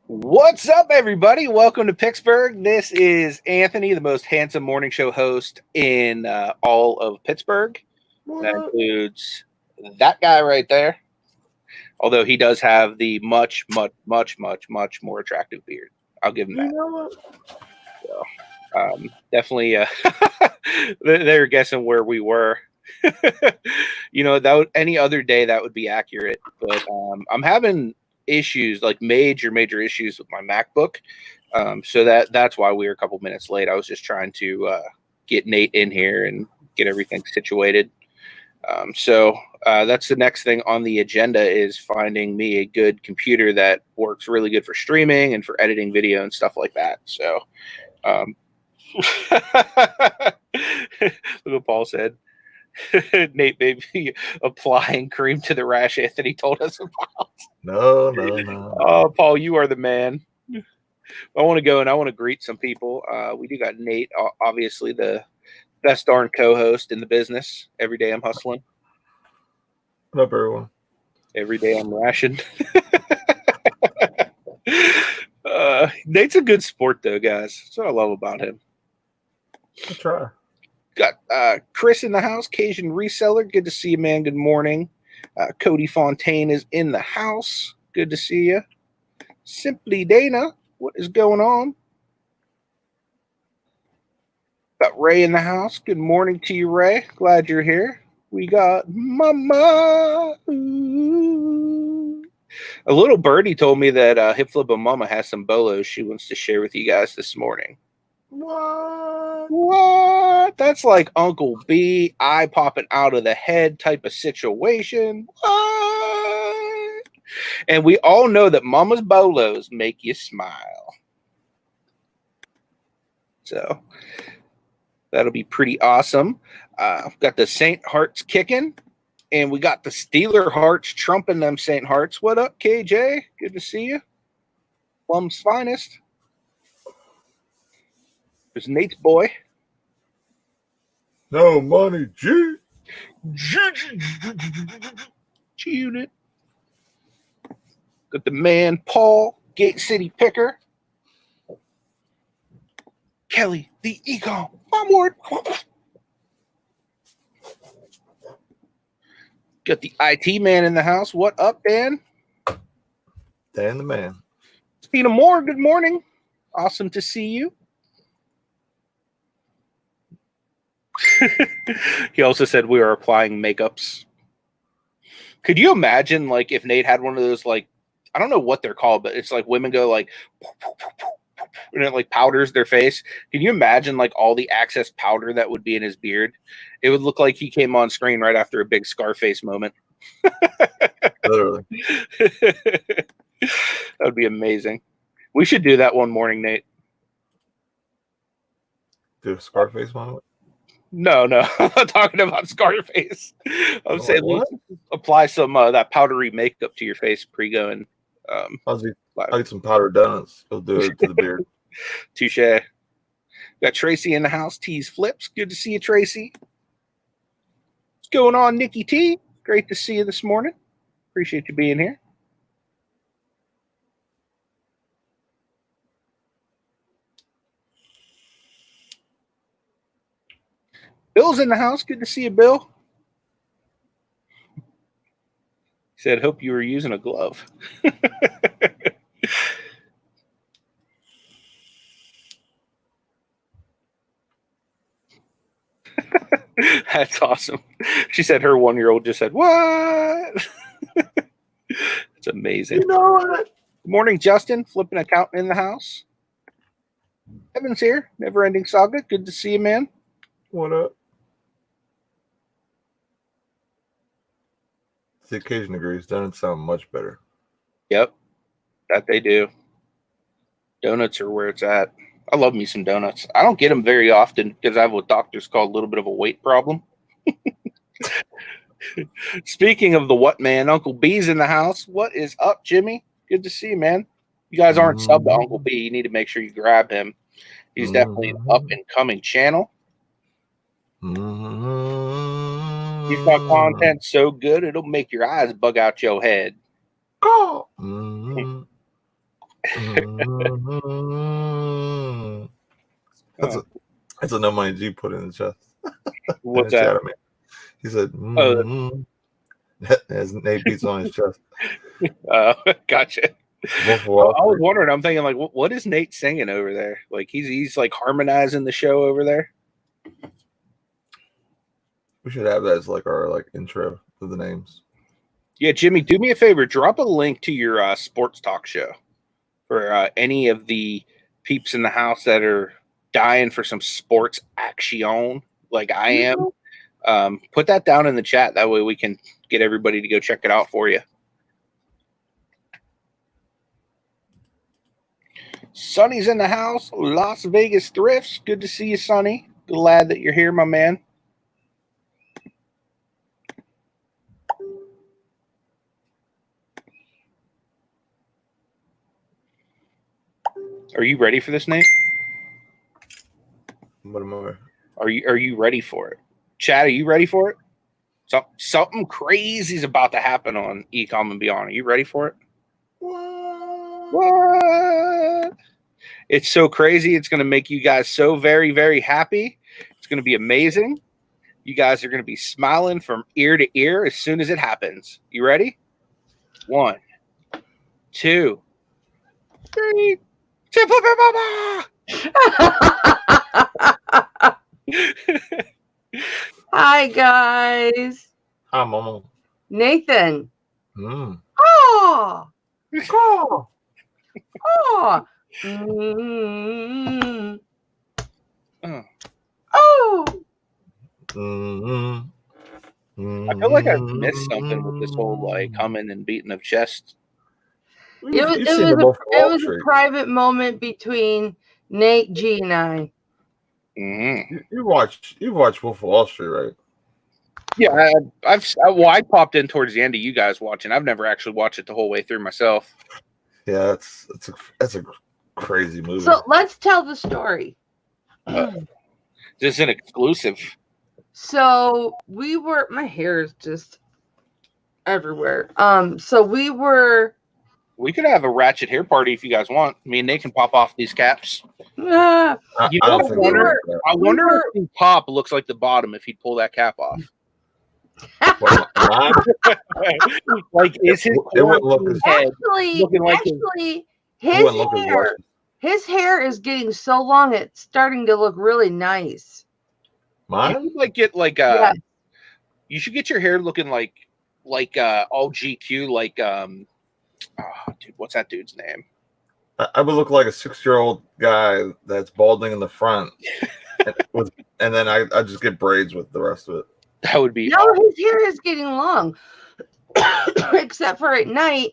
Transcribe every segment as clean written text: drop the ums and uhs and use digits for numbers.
What's up, everybody? Welcome to Picksburgh. This is Anthony, the most handsome morning show host in all of Pittsburgh. That includes that guy right there. Although he does have the much more attractive beard. I'll give him that. So, definitely, they're guessing where we were. That any other day that would be accurate. But I'm having issues, like major issues with my MacBook. So that's why we were a couple minutes late. I was just trying to get Nate in here and get everything situated. So that's the next thing on the agenda, is finding me a good computer that works really good for streaming and for editing video and stuff like that. So look what Paul said. Nate, baby, applying cream to the rash Anthony told us about. No. Oh, Paul, you are the man. I want to go and I want to greet some people. We do got Nate, obviously the best darn co-host in the business. Every day I'm hustling. What up, everyone? Every day I'm rationed. Nate's a good sport, though, guys. That's what I love about him. I'll try. Got Chris in the house, Cajun Reseller. Good to see you, man. Good morning. Cody Fontaine is in the house. Good to see you. Simply Dana, what is going on? Got Ray in the house. Good morning to you, Ray. Glad you're here. We got Mama. Ooh. A little birdie told me that Hip Flip Mama has some bolos she wants to share with you guys this morning. What? That's like Uncle B, eye popping out of the head type of situation. What? And we all know that Mama's bolos make you smile. So that'll be pretty awesome. Got the Saint Hearts kicking, and we got the Steeler Hearts trumping them Saint Hearts. What up, KJ? Good to see you. Plum's finest. There's Nate's boy. No money, G. Unit. Got the man, Paul, Gate City Picker. Kelly, the ECOM. Onward. Got the IT man in the house. What up, Dan? Dan the man. Stina Moore, good morning. Awesome to see you. He also said we are applying makeups. Could you imagine, like, if Nate had one of those, like, I don't know what they're called, but it's like women go like, and it like powders their face. Can you imagine like all the excess powder that would be in his beard? It would look like he came on screen right after a big Scarface moment. Literally. That would be amazing. We should do that one morning, Nate. Do a Scarface moment? No, I'm not talking about Scarface. I'm saying let's apply some that powdery makeup to your face pre-going. I'll get some powdered donuts. He'll do it to the beard. Touche. Got Tracy in the house. T's Flips. Good to see you, Tracy. What's going on, Nikki T? Great to see you this morning. Appreciate you being here. Bill's in the house. Good to see you, Bill. He said, hope you were using a glove. That's awesome. She said her 1-year-old just said, what? It's amazing. You know what? Good morning, Justin. Flippin Accountant in the house. Evan's here. Never Ending Saga. Good to see you, man. What up? The occasion agrees. Donuts sound much better. Yep, that they do. Donuts are where it's at. I love me some donuts. I don't get them very often because I have what doctors call a little bit of a weight problem. Speaking of the what, man, Uncle B's in the house. What is up, Jimmy? Good to see you, man. You guys aren't subbed to Uncle B. You need to make sure you grab him. He's definitely an up-and-coming channel. He's got content so good, it'll make your eyes bug out your head. Mm. That's a no money G put in the chest. What's that? He said, as Nate beats on his chest. Gotcha. I was wondering. I'm thinking, like, what is Nate singing over there? Like, he's like harmonizing the show over there. We should have that as like our intro to the names. Yeah, Jimmy, do me a favor. Drop a link to your sports talk show for any of the peeps in the house that are dying for some sports action, like I am. Put that down in the chat. That way we can get everybody to go check it out for you. Sonny's in the house. Las Vegas Thrifts. Good to see you, Sonny. Glad that you're here, my man. Are you ready for this, Nate? What am I? Are you ready for it? Chad, are you ready for it? Something crazy is about to happen on ECOM and Beyond. Are you ready for it? What? It's so crazy. It's going to make you guys so very, very happy. It's going to be amazing. You guys are going to be smiling from ear to ear as soon as it happens. You ready? 1, 2, 3. Hi, guys. Hi, Mama. Nathan. Mm. Oh. Oh. Oh. Mm. Oh. Mm-hmm. I feel like I've missed something with this whole like humming and beating of chest. It was a private moment between Nate, G, and I. Mm-hmm. You watch Wolf of Wall Street, right? Yeah, I popped in towards the end of you guys watching. I've never actually watched it the whole way through myself. Yeah, that's a crazy movie. So let's tell the story. This is an exclusive. So my hair is just everywhere. We could have a ratchet hair party if you guys want. Me and Nate can pop off these caps. I wonder if the top looks like the bottom if he'd pull that cap off. Like, is his head looking like his hair is getting so long it's starting to look really nice. Mine? You should get your hair looking like all GQ, dude, what's that dude's name? I would look like a 6-year-old guy that's balding in the front, and then I just get braids with the rest of it. That would be. No, his hair is getting long, except for at night.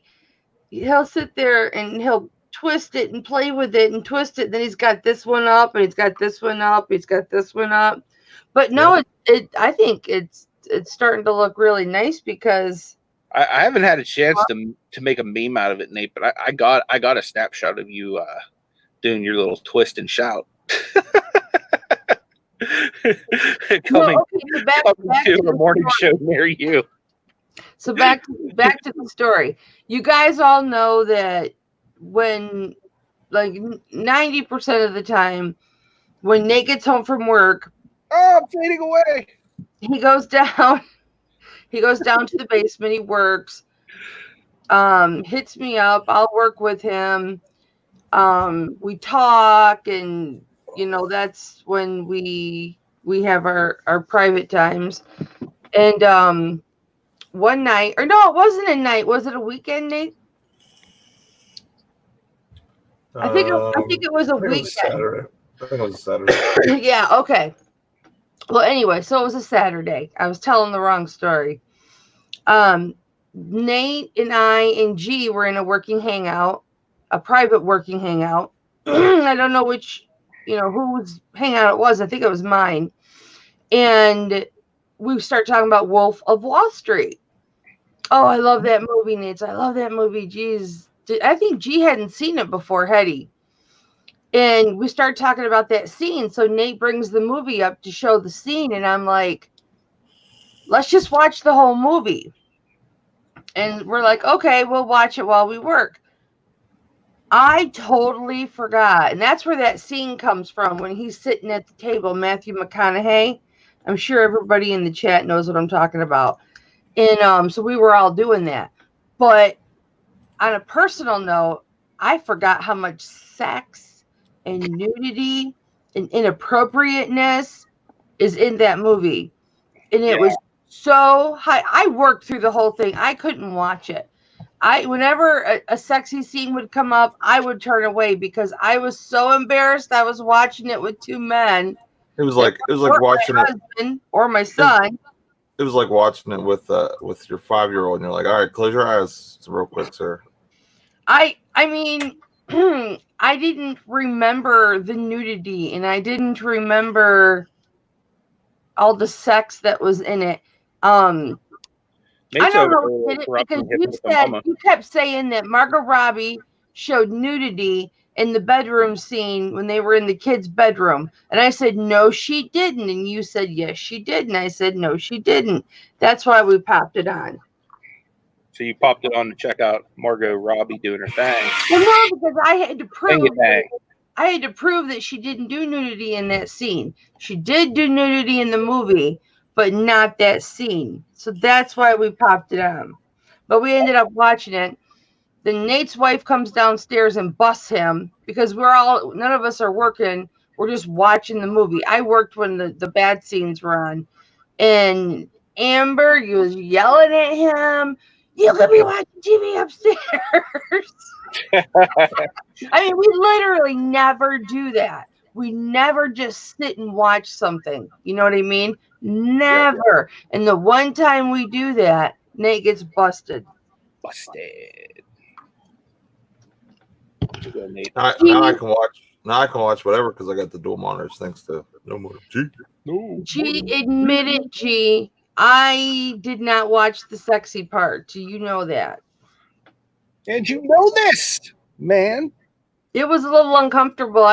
He'll sit there and he'll twist it and play with it and twist it. Then he's got this one up, and he's got this one up. He's got this one up. But no, I think it's starting to look really nice because. I haven't had a chance to make a meme out of it, Nate, but I got a snapshot of you doing your little twist and shout. coming to a morning show near you. So back to the story. You guys all know that when 90% of the time when Nate gets home from work, I'm fading away. He goes down. He goes down to the basement. He works. Hits me up. I'll work with him. We talk, and that's when we have our private times. And one night, or no, it wasn't a night. Was it a weekend, Nate? I think it was a weekend. I think it was a Saturday. Yeah. Okay. Well, anyway, so it was a Saturday. I was telling the wrong story. Nate and I and G were in a working hangout, a private working hangout. I don't know which, whose hangout it was. I think it was mine. And we start talking about Wolf of Wall Street. Oh, I love that movie, Nate. I love that movie. Geez. I think G hadn't seen it before, had he? And we started talking about that scene. So Nate brings the movie up to show the scene. And I'm like, let's just watch the whole movie. And we're like, okay, we'll watch it while we work. I totally forgot. And that's where that scene comes from when he's sitting at the table, Matthew McConaughey. I'm sure everybody in the chat knows what I'm talking about. And so we were all doing that. But on a personal note, I forgot how much sex and nudity and inappropriateness is in that movie. And it was so high. I worked through the whole thing. I couldn't watch it. Whenever a sexy scene would come up, I would turn away because I was so embarrassed. I was watching it with two men. It was like watching it or my son. It was like watching it with your 5-year-old, and you're like, all right, close your eyes real quick, sir. I mean, I didn't remember the nudity, and I didn't remember all the sex that was in it. I don't know because you kept saying that Margot Robbie showed nudity in the bedroom scene when they were in the kids' bedroom. And I said, no, she didn't. And you said, yes, she did. And I said, no, she didn't. That's why we popped it on. So you popped it on to check out Margot Robbie doing her thing. Well, no, because I had to prove that she didn't do nudity in that scene. She did do nudity in the movie, but not that scene. So that's why we popped it on. But we ended up watching it. Then Nate's wife comes downstairs and busts him because none of us are working. We're just watching the movie. I worked when the bad scenes were on. And Amber was yelling at him. You could be watching TV upstairs. I mean, we literally never do that. We never just sit and watch something. You know what I mean? Never. And the one time we do that, Nate gets busted. Now I can watch. Now I can watch whatever because I got the dual monitors. Thanks to no more G. G, admit it, G. I did not watch the sexy part. Do you know that? And you know this, man. It was a little uncomfortable.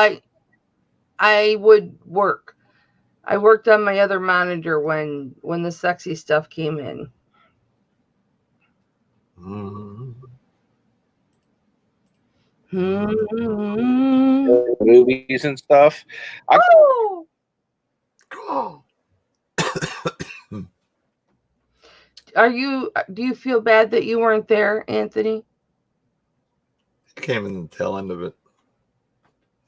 I would work. I worked on my other monitor when the sexy stuff came in. Movies and stuff. Do you feel bad that you weren't there, Anthony? I came in the tail end of it.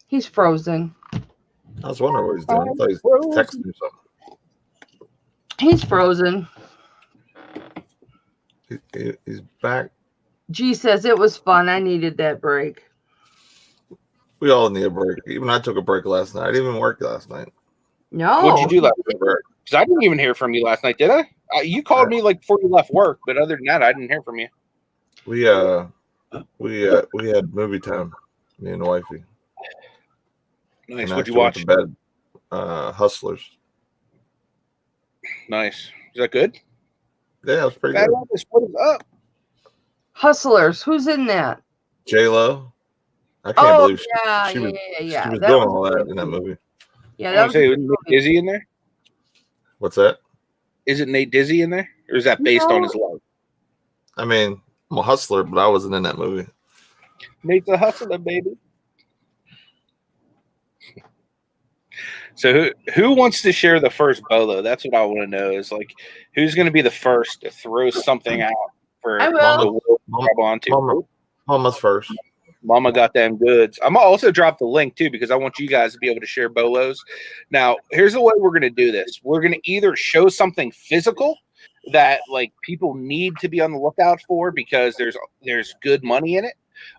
He's frozen. I was wondering what he's doing. I thought he was texting me something. He's frozen. He's back. G says it was fun. I needed that break. We all need a break. Even I took a break last night. I didn't even work last night. No. What'd you do last night? Because I didn't even hear from you last night, did I? You called me like before you left work, but other than that, I didn't hear from you. We had movie time, me and the wifey. Nice. What'd you watch? To bed. Hustlers. Nice. Is that good? Yeah, it was pretty good. What is up? Hustlers. Who's in that? J-Lo. I can't believe she was that doing all that in that movie. Yeah, that was Nate Dizzy in there? What's that? Is it Nate Dizzy in there? Or is that based on his life? I mean, I'm a hustler, but I wasn't in that movie. Nate's a hustler, baby. So who wants to share the first Bolo? That's what I want to know. Is like who's going to be the first to throw something out for the world to grab onto? Mama's first. Mama got them goods. I'm gonna also drop the link too because I want you guys to be able to share Bolos. Now, here's the way we're gonna do this. We're gonna either show something physical that like people need to be on the lookout for because there's good money in it,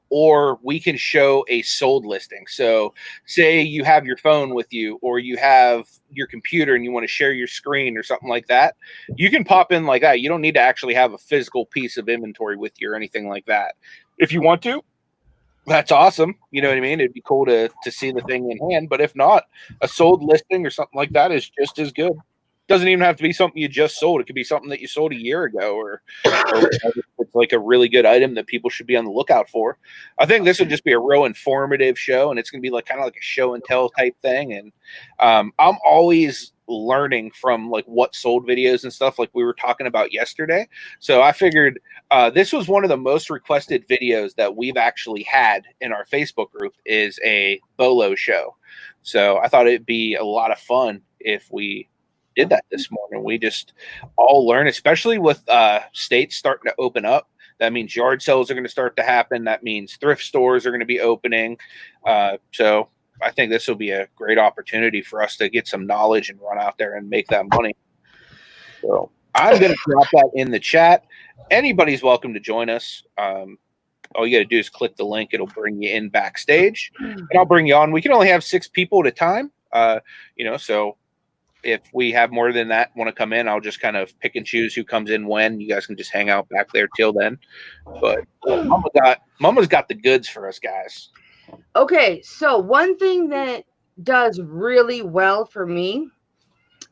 or we can show a sold listing. So say you have your phone with you or you have your computer and you want to share your screen or something like that. You can pop in like that. You don't need to actually have a physical piece of inventory with you or anything like that. If you want to, that's awesome. You know what I mean? It'd be cool to see the thing in hand. But if not, a sold listing or something like that is just as good. doesn't even have to be something you just sold. It could be something that you sold a year ago, or it's like a really good item that people should be on the lookout for. I think this would just be a real informative show, and it's going to be like kind of like a show and tell type thing. And I'm always learning from like what sold videos and stuff like we were talking about yesterday. So I figured this was one of the most requested videos that we've actually had in our Facebook group is a Bolo show. So I thought it'd be a lot of fun if we did that this morning. We just all learn, especially with states starting to open up. That means yard sales are going to start to happen. That means thrift stores are going to be opening. So I think this will be a great opportunity for us to get some knowledge and run out there and make that money. So I'm going to drop that in the chat. Anybody's welcome to join us. All you got to do is click the link. It'll bring you in backstage, and I'll bring you on. We can only have 6 people at a time, so if we have more than that want to come in, I'll just kind of pick and choose who comes in when. You guys can just hang out back there till then. But Mama's got the goods for us, guys. Okay, so one thing that does really well for me,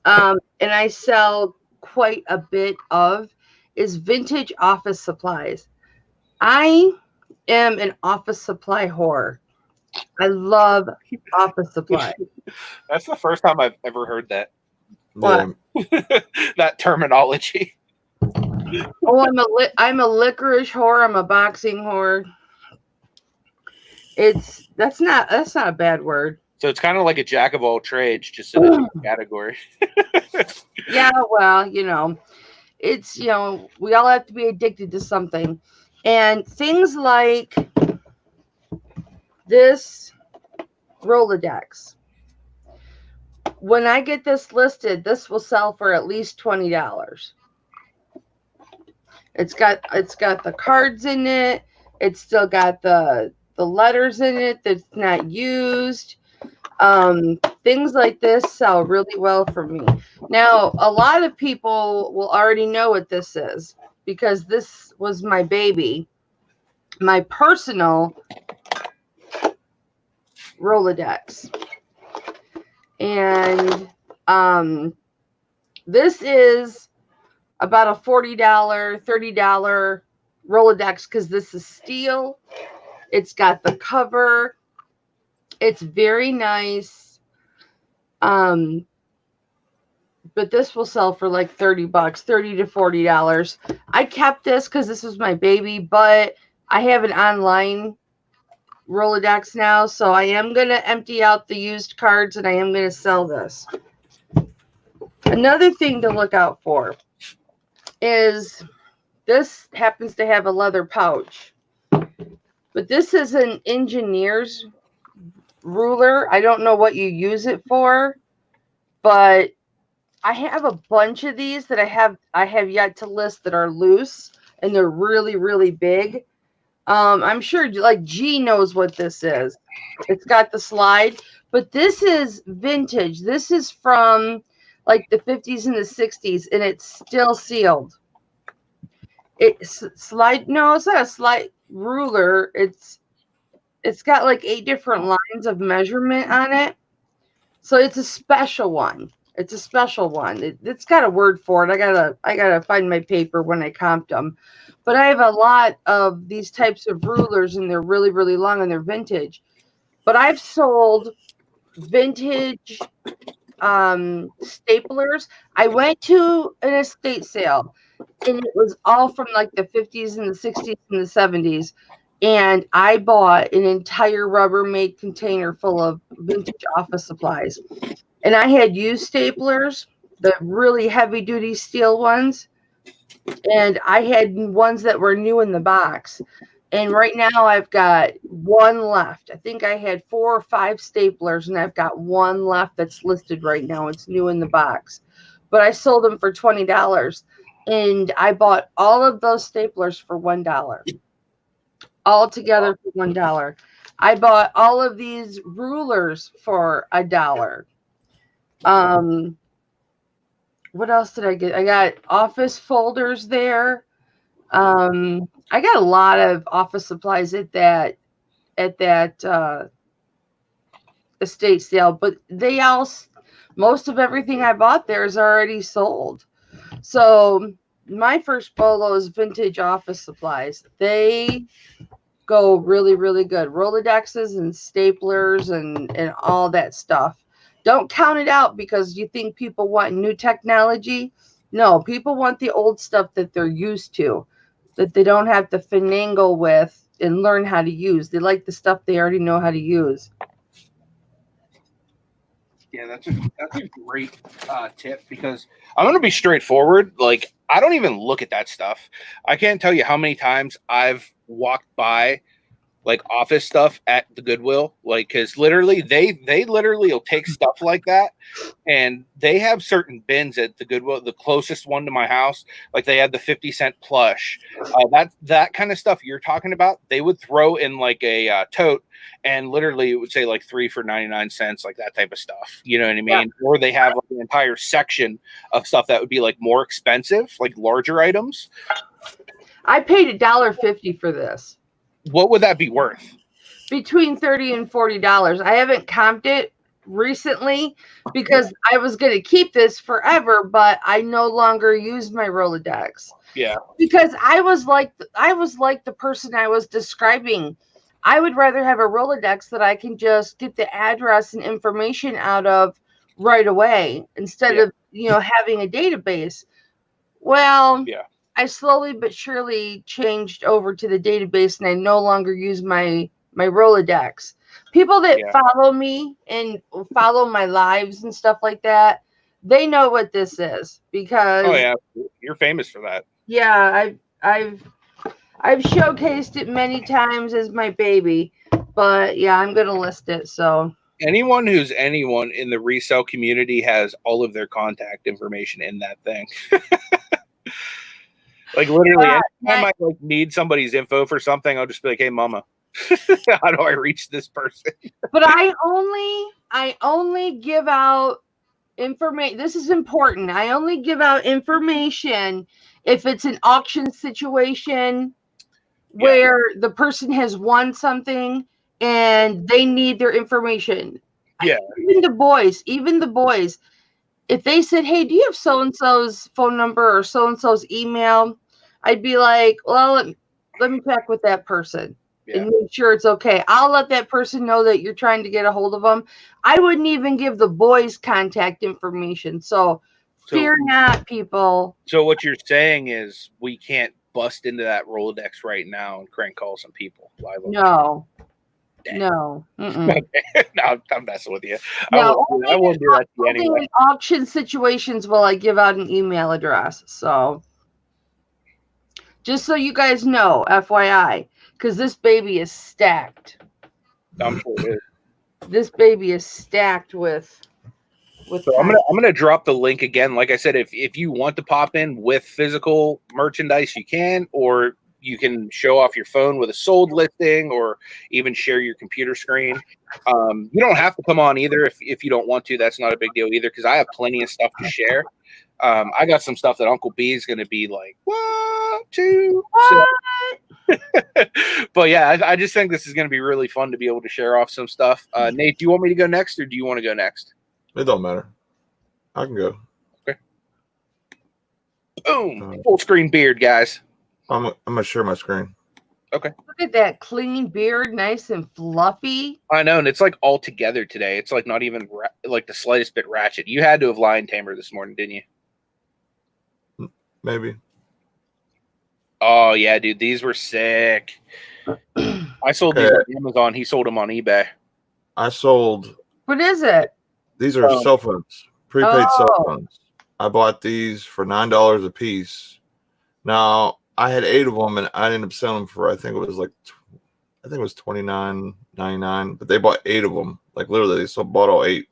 and I sell quite a bit of, is vintage office supplies. I am an office supply whore. I love office supplies. That's the first time I've ever heard that. What? That terminology. Oh, I'm a licorice whore. I'm a boxing whore. That's not a bad word. So it's kind of like a jack of all trades, just in a different category. Yeah, well, it's we all have to be addicted to something, and things like this Rolodex. When I get this listed, this will sell for at least $20. It's got the cards in it. It's still got the letters in it that's not used. Things like this sell really well for me. Now, a lot of people will already know what this is because this was my baby, my personal Rolodex. And this is about a $40, $30 Rolodex because this is steel. It's got the cover. It's very nice. But this will sell for like $30, $30 to $40. I kept this because this was my baby, but I have an online Rolodex now, so I am going to empty out the used cards and I am going to sell this. Another thing to look out for is this happens to have a leather pouch, but this is an engineer's ruler. I don't know what you use it for, but I have a bunch of these that I have yet to list that are loose and they're really, really big. I'm sure like G knows what this is. It's got the slide, but this is vintage. This is from like the 50s and the 60s, and it's still sealed. It's no, it's not a slide ruler. It's got like 8 different lines of measurement on it. So it's a special one. It's a special one. It's got a word for it. I gotta find my paper when I comped them. But I have a lot of these types of rulers, and they're really, really long, and they're vintage. But I've sold vintage staplers. I went to an estate sale, and it was all from like the 50s and the 60s and the 70s. And I bought an entire Rubbermaid container full of vintage office supplies. And I had used staplers, the really heavy-duty steel ones. And I had ones that were new in the box. And right now I've got one left. I think I had 4 or 5 staplers, and I've got one left that's listed right now. It's new in the box. But I sold them for $20. And I bought all of those staplers for $1. All together for $1. I bought all of these rulers for $1. What else did I get? I got office folders there. I got a lot of office supplies at that estate sale, but Most of everything I bought there is already sold. So my first Bolo is vintage office supplies. They go really, really good. Rolodexes and staplers and all that stuff. Don't count it out because you think people want new technology. No, people want the old stuff that they're used to, that they don't have to finagle with and learn how to use. They like the stuff they already know how to use. Yeah, that's a great tip, because I'm going to be straightforward. Like, I don't even look at that stuff. I can't tell you how many times I've walked by like office stuff at the Goodwill, like, because literally they literally will take stuff like that, and they have certain bins at the Goodwill. The closest one to my house, like, they have the 50-cent plush, that kind of stuff you're talking about. They would throw in like a tote, and literally it would say like 3 for 99 cents, like that type of stuff. You know what I mean? Yeah. Or they have like an entire section of stuff that would be like more expensive, like larger items. I paid $1.50 for this. What would that be worth? Between $30 and $40. I haven't comped it recently because I was going to keep this forever, but I no longer use my Rolodex. Yeah. Because I was like the person I was describing. I would rather have a Rolodex that I can just get the address and information out of right away instead of, having a database. Well, yeah. I slowly but surely changed over to the database, and I no longer use my Rolodex. People that follow me and follow my lives and stuff like that, they know what this is because you're famous for that. Yeah, I've showcased it many times as my baby, but yeah, I'm gonna list it. So anyone in the resale community has all of their contact information in that thing. Like, literally, anytime I like need somebody's info for something, I'll just be like, "Hey, mama, how do I reach this person?" But I only give out information. This is important. I only give out information if it's an auction situation where the person has won something and they need their information. Yeah. Even the boys, if they said, "Hey, do you have so-and-so's phone number or so-and-so's email?" I'd be like, "Well, let me check with that person and make sure it's okay." I'll let that person know that you're trying to get a hold of them. I wouldn't even give the boys' contact information. So fear not, people. So what you're saying is we can't bust into that Rolodex right now and crank call some people live. No. No. Okay. No, I'm messing with you. No, I won't do that to you anyway. In auction situations will I give out an email address. So just so you guys know, FYI, because this baby is stacked. I'm sure it is. This baby is stacked with so I'm gonna drop the link again. Like I said, if you want to pop in with physical merchandise, you can, or you can show off your phone with a sold listing, or even share your computer screen. You don't have to come on either if you don't want to. That's not a big deal either, because I have plenty of stuff to share. I got some stuff that Uncle B is going to be like, what? But yeah, I just think this is going to be really fun to be able to share off some stuff. Nate, do you want me to go next, or do you want to go next? It don't matter. I can go. Okay. Boom. Full screen beard, guys. I'm gonna share my screen. Okay. Look at that clean beard, nice and fluffy. I know, and it's like all together today. It's like not even like the slightest bit ratchet. You had to have lion tamer this morning, didn't you? Maybe. Oh yeah, dude, these were sick. I sold these on Amazon. He sold them on eBay. I sold. What is it? These are cell phones, prepaid cell phones. I bought these for $9 a piece. Now I had 8 of them, and I ended up selling them for I think it was $29.99. But they bought 8 of them, like literally, they bought all 8,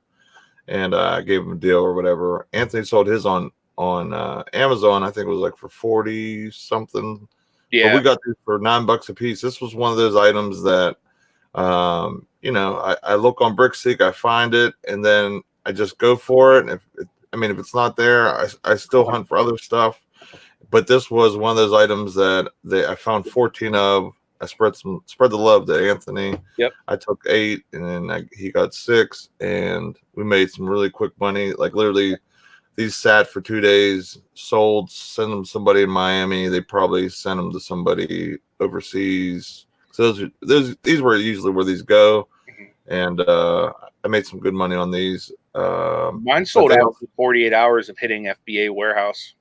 and I gave them a deal or whatever. Anthony sold his on Amazon. I think it was like for 40 something. Yeah, but we got these for $9 a piece. This was one of those items that, I look on Brickseek, I find it, and then I just go for it. And if it's not there, I still hunt for other stuff. But this was one of those items that I found 14 of. I spread the love to Anthony. Yep. I took 8, and then he got 6, and we made some really quick money. Like literally, these sat for 2 days, sold, send them to somebody in Miami. They probably sent them to somebody overseas. So these were usually where these go, and I made some good money on these. Mine sold out in 48 hours of hitting FBA warehouse.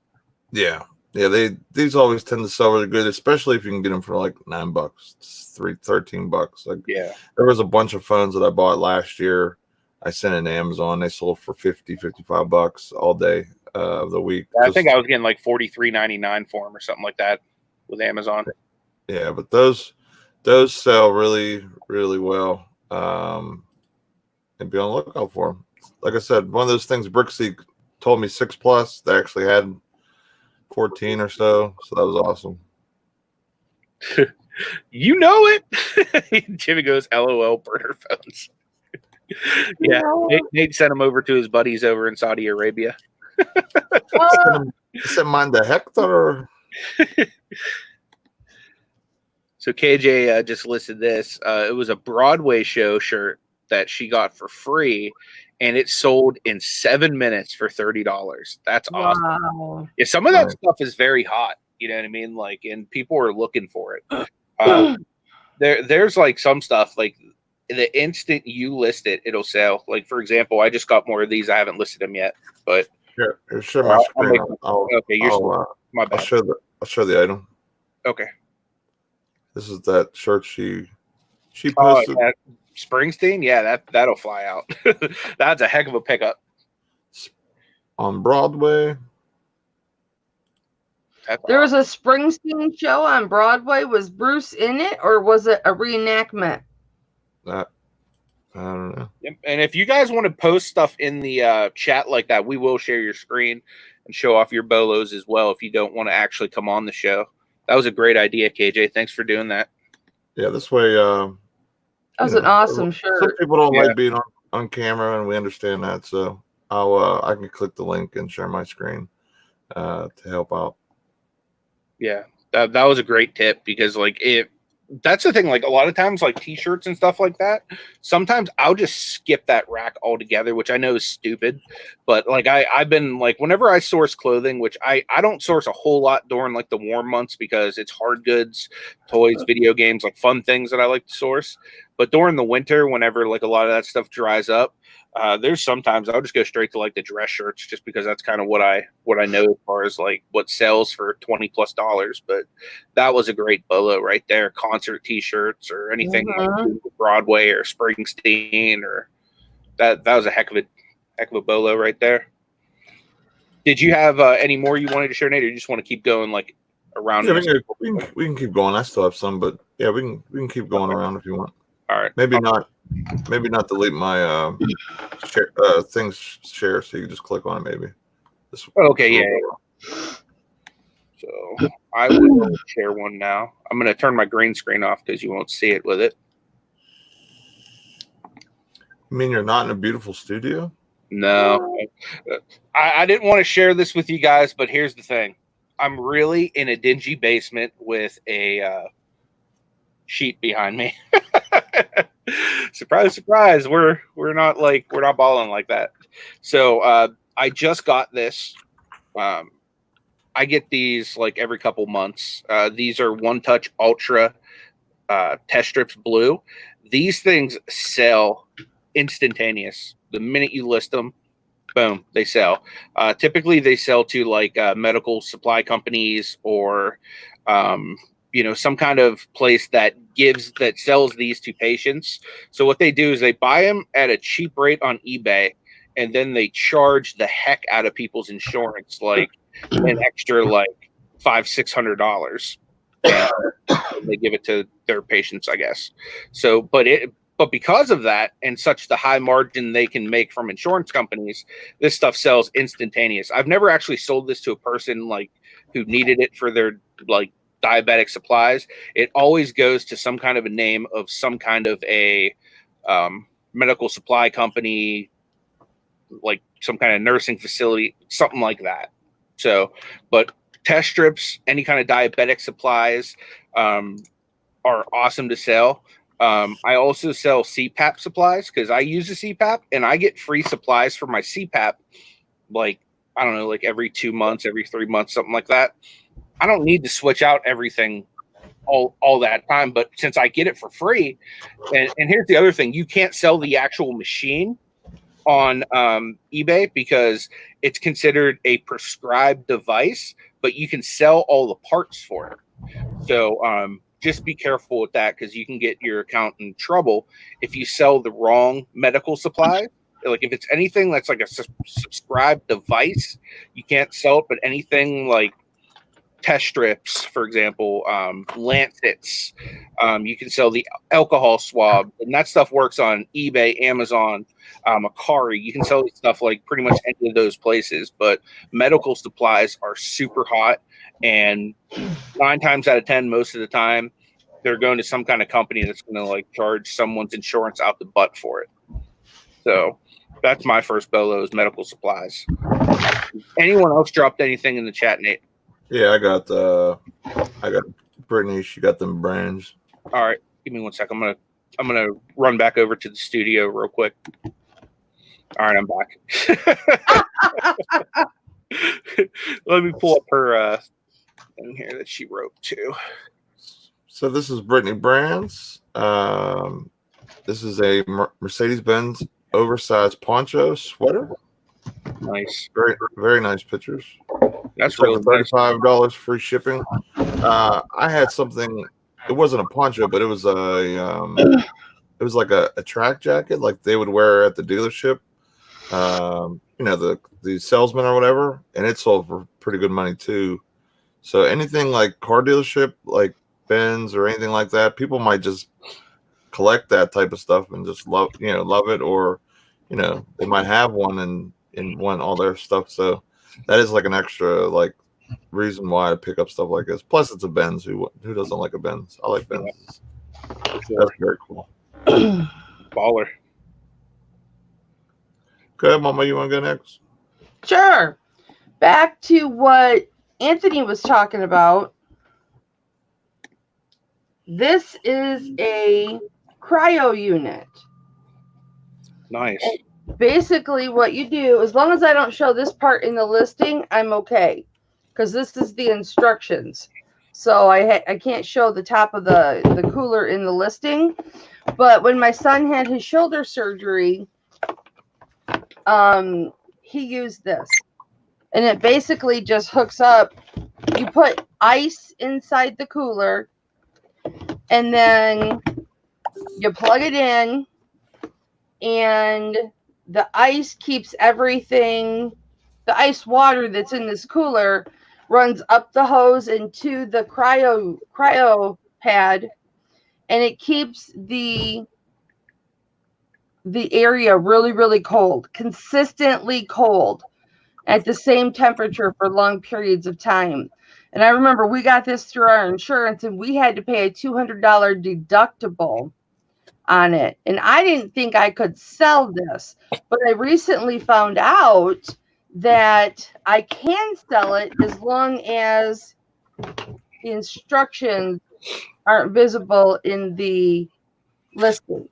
Yeah. These always tend to sell really good, especially if you can get them for like $9, $13. Like, yeah, there was a bunch of phones that I bought last year. I sent in Amazon. They sold for $55 all day of the week. I think I was getting like $43.99 for them or something like that with Amazon. Yeah, but those sell really, really well. And be on the lookout for them. Like I said, one of those things, Brixie told me 6+. They actually had 14 or so that was awesome. You know it. Jimmy goes, LOL, burner phones. Yeah, Nate sent him over to his buddies over in Saudi Arabia. Send mine to Hector. So KJ just listed this. It was a Broadway show shirt that she got for free, and it sold in 7 minutes for $30. That's awesome. Wow. Yeah, some of that stuff is very hot. You know what I mean? Like, and people are looking for it. There's like some stuff like the instant you list it, it'll sell. Like, for example, I just got more of these. I haven't listed them yet, but share my screen. My bad. I'll show the item. Okay. This is that shirt she posted. Springsteen, yeah, that'll fly out. That's a heck of a pickup. On Broadway. There was a Springsteen show on Broadway. Was Bruce in it, or was it a reenactment? I don't know. Yep. And if you guys want to post stuff in the chat like that, we will share your screen and show off your bolos as well if you don't want to actually come on the show. That was a great idea, KJ. Thanks for doing that. Yeah, this way. That was an awesome shirt. Some people don't like being on camera, and we understand that. So I can click the link and share my screen to help out. Yeah, that was a great tip because that's the thing. Like, a lot of times, like t-shirts and stuff like that, sometimes I'll just skip that rack altogether, which I know is stupid. But like I've been like, whenever I source clothing, which I don't source a whole lot during like the warm months because it's hard goods, toys, video games, like fun things that I like to source. But during the winter, whenever like a lot of that stuff dries up, there's sometimes I'll just go straight to like the dress shirts just because that's kind of what I know as far as like what sells for $20+. But that was a great bolo right there. Concert t-shirts or anything like Broadway or Springsteen, or that was a heck of a bolo right there. Did you have any more you wanted to share, Nate, or you just want to keep going like around? Yeah, we can keep going. I still have some, but yeah, we can keep going around if you want. All right. Maybe not delete my things share, so you just click on it maybe. Okay, yeah. So I will share one now. I'm going to turn my green screen off because you won't see it with it. You mean you're not in a beautiful studio? No. I didn't want to share this with you guys, but here's the thing. I'm really in a dingy basement with a sheet behind me. Surprise, surprise. We're not balling like that. So I just got this. I get these like every couple months. These are One Touch Ultra test strips blue. These things sell instantaneous. The minute you list them, boom, they sell. Typically they sell to like medical supply companies or some kind of place that sells these to patients. So what they do is they buy them at a cheap rate on eBay, and then they charge the heck out of people's insurance, like an extra like $500-600. They give it to their patients, I guess. So, but because of that and such the high margin they can make from insurance companies, this stuff sells instantaneous. I've never actually sold this to a person like who needed it for their like diabetic supplies. It always goes to some kind of a name of some kind of a medical supply company, like some kind of nursing facility, something like that. So, but test strips, any kind of diabetic supplies, are awesome to sell. I also sell CPAP supplies because I use a CPAP and I get free supplies for my CPAP. Like, I don't know, like every 2 months, every 3 months, something like that. I don't need to switch out everything all that time, but since I get it for free, and here's the other thing, you can't sell the actual machine on eBay because it's considered a prescribed device, but you can sell all the parts for it. So just be careful with that because you can get your account in trouble if you sell the wrong medical supply. Like if it's anything that's like a subscribed device, you can't sell it, but anything like test strips, for example, lancets, you can sell the alcohol swab, and that stuff works on eBay, Amazon, Mercari. You can sell stuff like pretty much any of those places, but medical supplies are super hot, and 9 times out of 10, most of the time, they're going to some kind of company that's going to like charge someone's insurance out the butt for it. So that's my first Bolo is medical supplies. Anyone else dropped anything in the chat, Nate? Yeah, I got Brittany. She got them brands. All right, give me 1 sec. I'm gonna run back over to the studio real quick. All right, I'm back. Let me pull up her thing here that she wrote too. So this is Brittany Brands. This is a Mercedes-Benz oversized poncho sweater. Nice, very very nice pictures. That's really $35 free shipping. I had something. It wasn't a poncho, but it was it was like a track jacket, like they would wear at the dealership. You know, the salesman or whatever, and it sold for pretty good money too. So anything like car dealership, like Benz or anything like that, people might just collect that type of stuff and just love it, or they might have one and want all their stuff. So that is like an extra like reason why I pick up stuff like this. Plus, it's a Benz. Who doesn't like a Benz? I like Benzes. That's very cool. Baller. Okay, Mama, you want to go next? Sure. Back to what Anthony was talking about. This is a cryo unit. Nice. And basically, what you do, as long as I don't show this part in the listing, I'm okay, because this is the instructions. So I can't show the top of the cooler in the listing. But when my son had his shoulder surgery, he used this, and it basically just hooks up. You put ice inside the cooler, and then you plug it in, and the ice keeps everything. The ice water that's in this cooler runs up the hose into the cryo pad, and it keeps the area really, really cold, consistently cold at the same temperature for long periods of time. And I remember we got this through our insurance, and we had to pay a $200 deductible on it. And I didn't think I could sell this, but I recently found out that I can sell it as long as the instructions aren't visible in the listing.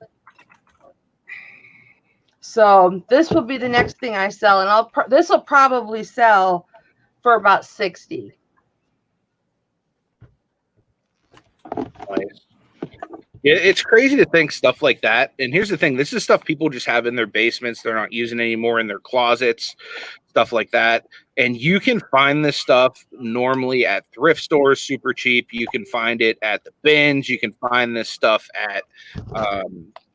So this will be the next thing I sell, and this will probably sell for about $60. Nice. Yeah, it's crazy to think stuff like that. And here's the thing: this is stuff people just have in their basements; they're not using anymore, in their closets, stuff like that. And you can find this stuff normally at thrift stores, super cheap. You can find it at the bins. You can find this stuff at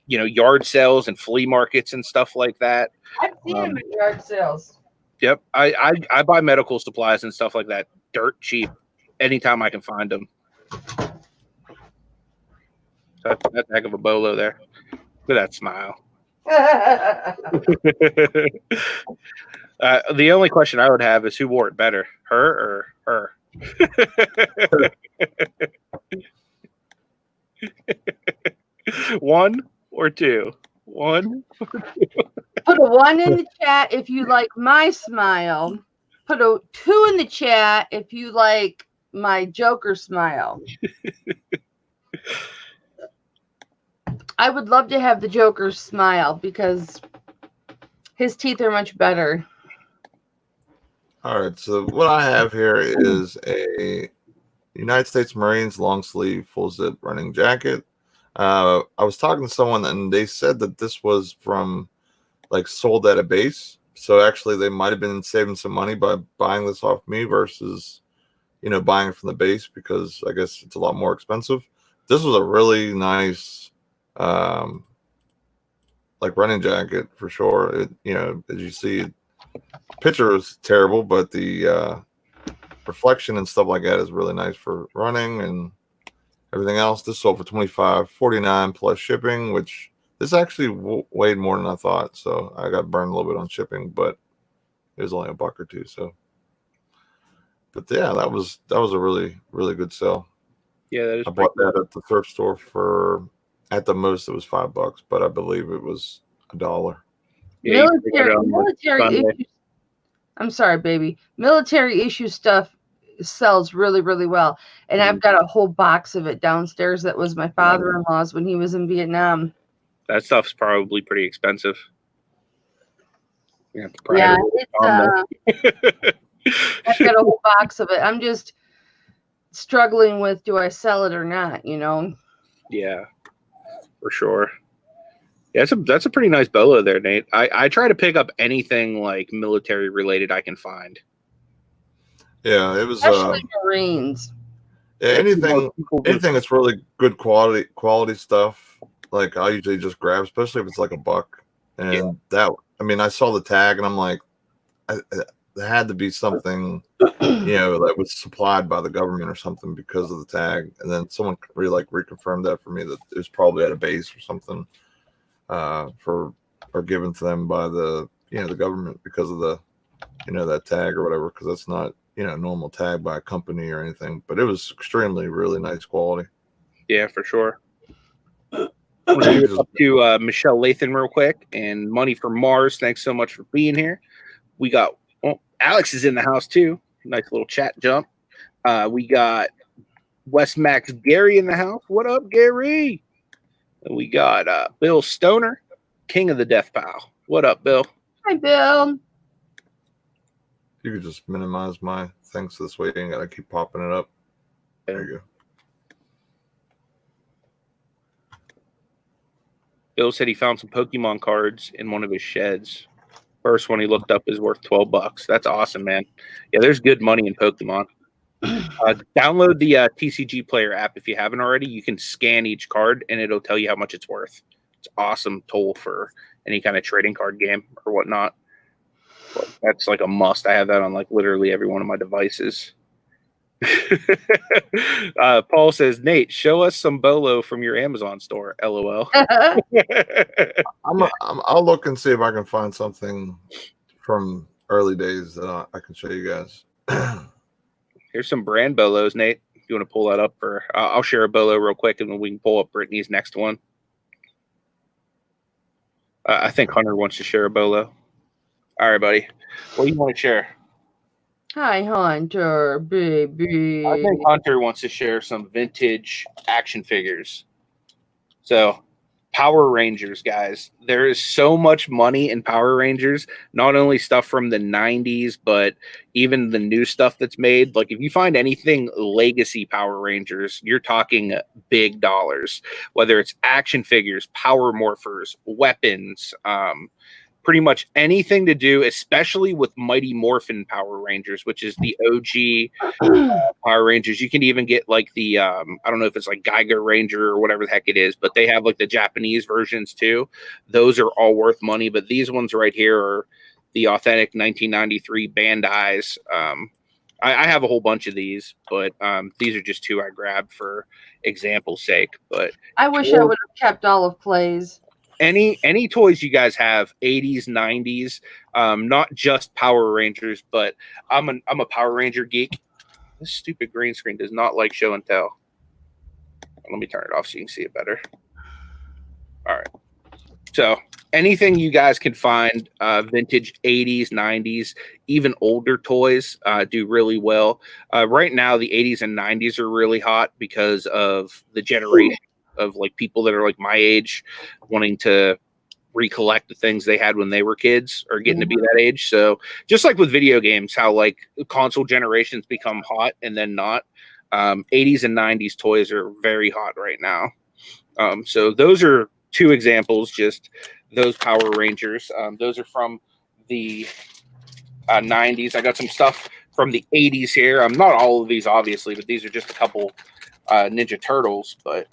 yard sales and flea markets and stuff like that. I've seen them at yard sales. Yep. I buy medical supplies and stuff like that dirt cheap anytime I can find them. That's a heck of a Bolo there. Look at that smile. The only question I would have is who wore it better, her or her? One or two? One or two? Put a 1 in the chat if you like my smile. Put a 2 in the chat if you like my Joker smile. I would love to have the Joker's smile because his teeth are much better. All right, so what I have here is a United States Marines long sleeve full zip running jacket. I was talking to someone and they said that this was from like sold at a base. So actually they might have been saving some money by buying this off me versus, buying it from the base, because I guess it's a lot more expensive. This was a really nice, like running jacket for sure. It, as you see, picture is terrible, but the reflection and stuff like that is really nice for running and everything else. This sold for $25.49 plus shipping, which this actually weighed more than I thought. So I got burned a little bit on shipping, but it was only $1 or $2. So, but yeah, that was a really, really good sell. Yeah, that is. I bought that at the thrift store for, at the most, it was $5, but I believe it was $1. Yeah, military issues. I'm sorry, baby. Military issue stuff sells really, really well. And I've got a whole box of it downstairs that was my father-in-law's when he was in Vietnam. That stuff's probably pretty expensive. Yeah, I've got a whole box of it. I'm just struggling with, do I sell it or not, Yeah, for sure. Yeah, that's a pretty nice bolo there, Nate. I try to pick up anything like military related I can find. Yeah, it was especially Marines. Yeah, anything that's really good quality stuff. Like I usually just grab, especially if it's like $1. And I saw the tag and I'm like, there had to be something, that was supplied by the government or something because of the tag. And then someone reconfirmed that for me, that it was probably at a base or something, or given to them by the the government because of the that tag or whatever, because that's not normal tag by a company or anything, but it was extremely really nice quality. Yeah, for sure. I'm going to give it up to Michelle Lathan real quick, and Money from Mars, thanks so much for being here. We got Alex is in the house too, nice little chat jump. We got West Max Gary in the house. What up, Gary? And we got Bill Stoner, King of the Death Pile. What up, Bill? Hi, Bill. You could just minimize my things this way. You ain't gotta keep popping it up. There you go. Bill said he found some Pokemon cards in one of his sheds. First one he looked up is worth $12. That's awesome, man. Yeah, there's good money in Pokemon. Download the TCG Player app if you haven't already. You can scan each card and it'll tell you how much it's worth. It's an awesome tool for any kind of trading card game or whatnot. But that's like a must. I have that on like literally every one of my devices. Paul says, Nate, show us some Bolo from your Amazon store. LOL. I'll look and see if I can find something from early days that I can show you guys. Here's some brand Bolos, Nate. If you want to pull that up, for I'll share a Bolo real quick, and then we can pull up Brittany's next one. I think Hunter wants to share a Bolo. All right, buddy. What do you want to share? Hi, Hunter, baby. I think Hunter wants to share some vintage action figures. So, Power Rangers, guys. There is so much money in Power Rangers. Not only stuff from the 90s, but even the new stuff that's made. Like, if you find anything legacy Power Rangers, you're talking big dollars. Whether it's action figures, power morphers, weapons, pretty much anything to do, especially with Mighty Morphin Power Rangers, which is the OG Power Rangers. You can even get like the, I don't know if it's like Geiger Ranger or whatever the heck it is, but they have like the Japanese versions too. Those are all worth money, but these ones right here are the authentic 1993 Bandai's. I have a whole bunch of these, but these are just two I grabbed for example's sake. But I wish I would have kept all of Clay's. Any toys you guys have, 80s, 90s, not just Power Rangers, but I'm a Power Ranger geek. This stupid green screen does not like show and tell. Let me turn it off so you can see it better. All right. So anything you guys can find, vintage 80s, 90s, even older toys do really well. Right now, the 80s and 90s are really hot because of the generation of like people that are like my age wanting to recollect the things they had when they were kids or getting to be that age. So just like with video games, how like console generations become hot and then not. 80s and 90s toys are very hot right now. So those are two examples, just those Power Rangers. Those are from the 90s. I got some stuff from the 80s here. Not all of these, obviously, but these are just a couple Ninja Turtles. But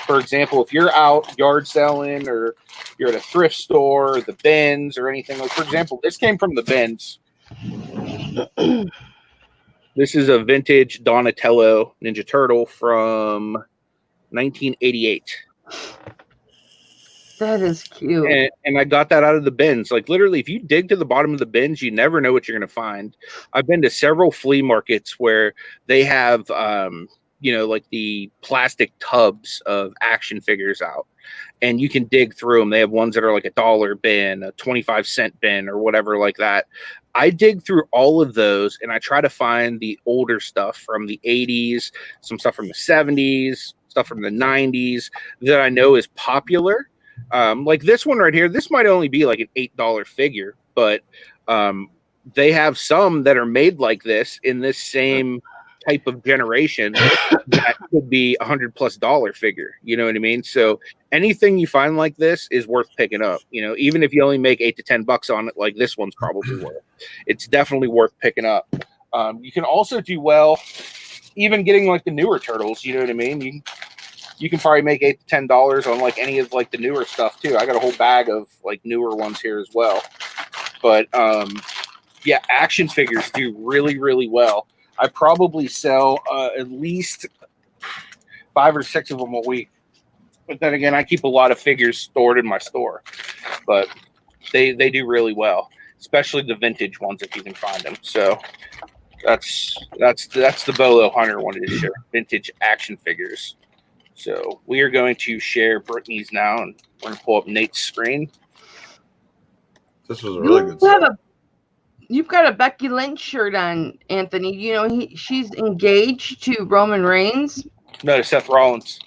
for example, if you're out yard selling or you're at a thrift store, or the bins or anything, like for example, this came from the bins. This is a vintage Donatello Ninja Turtle from 1988. That is cute. And I got that out of the bins. Like literally, if you dig to the bottom of the bins, you never know what you're going to find. I've been to several flea markets where they have, like the plastic tubs of action figures out, and you can dig through them. They have ones that are like $1 bin, a 25-cent bin, or whatever like that. I dig through all of those, and I try to find the older stuff from the 80s, some stuff from the 70s, stuff from the 90s that I know is popular. Like this one right here, this might only be like an $8 figure, but they have some that are made like this in this same type of generation that could be $100+ figure. You know what I mean? So anything you find like this is worth picking up. Even if you only make $8 to $10 on it, like this one's probably worth. It's definitely worth picking up. You can also do well, even getting like the newer turtles. You know what I mean? You can probably make $8 to $10 on like any of like the newer stuff too. I got a whole bag of like newer ones here as well. But yeah, action figures do really, really well. I probably sell at least 5 or 6 of them a week. But then again, I keep a lot of figures stored in my store. But they do really well, especially the vintage ones if you can find them. So that's the Bolo Hunter wanted to share, vintage action figures. So we are going to share Brittany's now, and we're going to pull up Nate's screen. This was a really good set. You've got a Becky Lynch shirt on, Anthony. She's engaged to Roman Reigns. No, to Seth Rollins.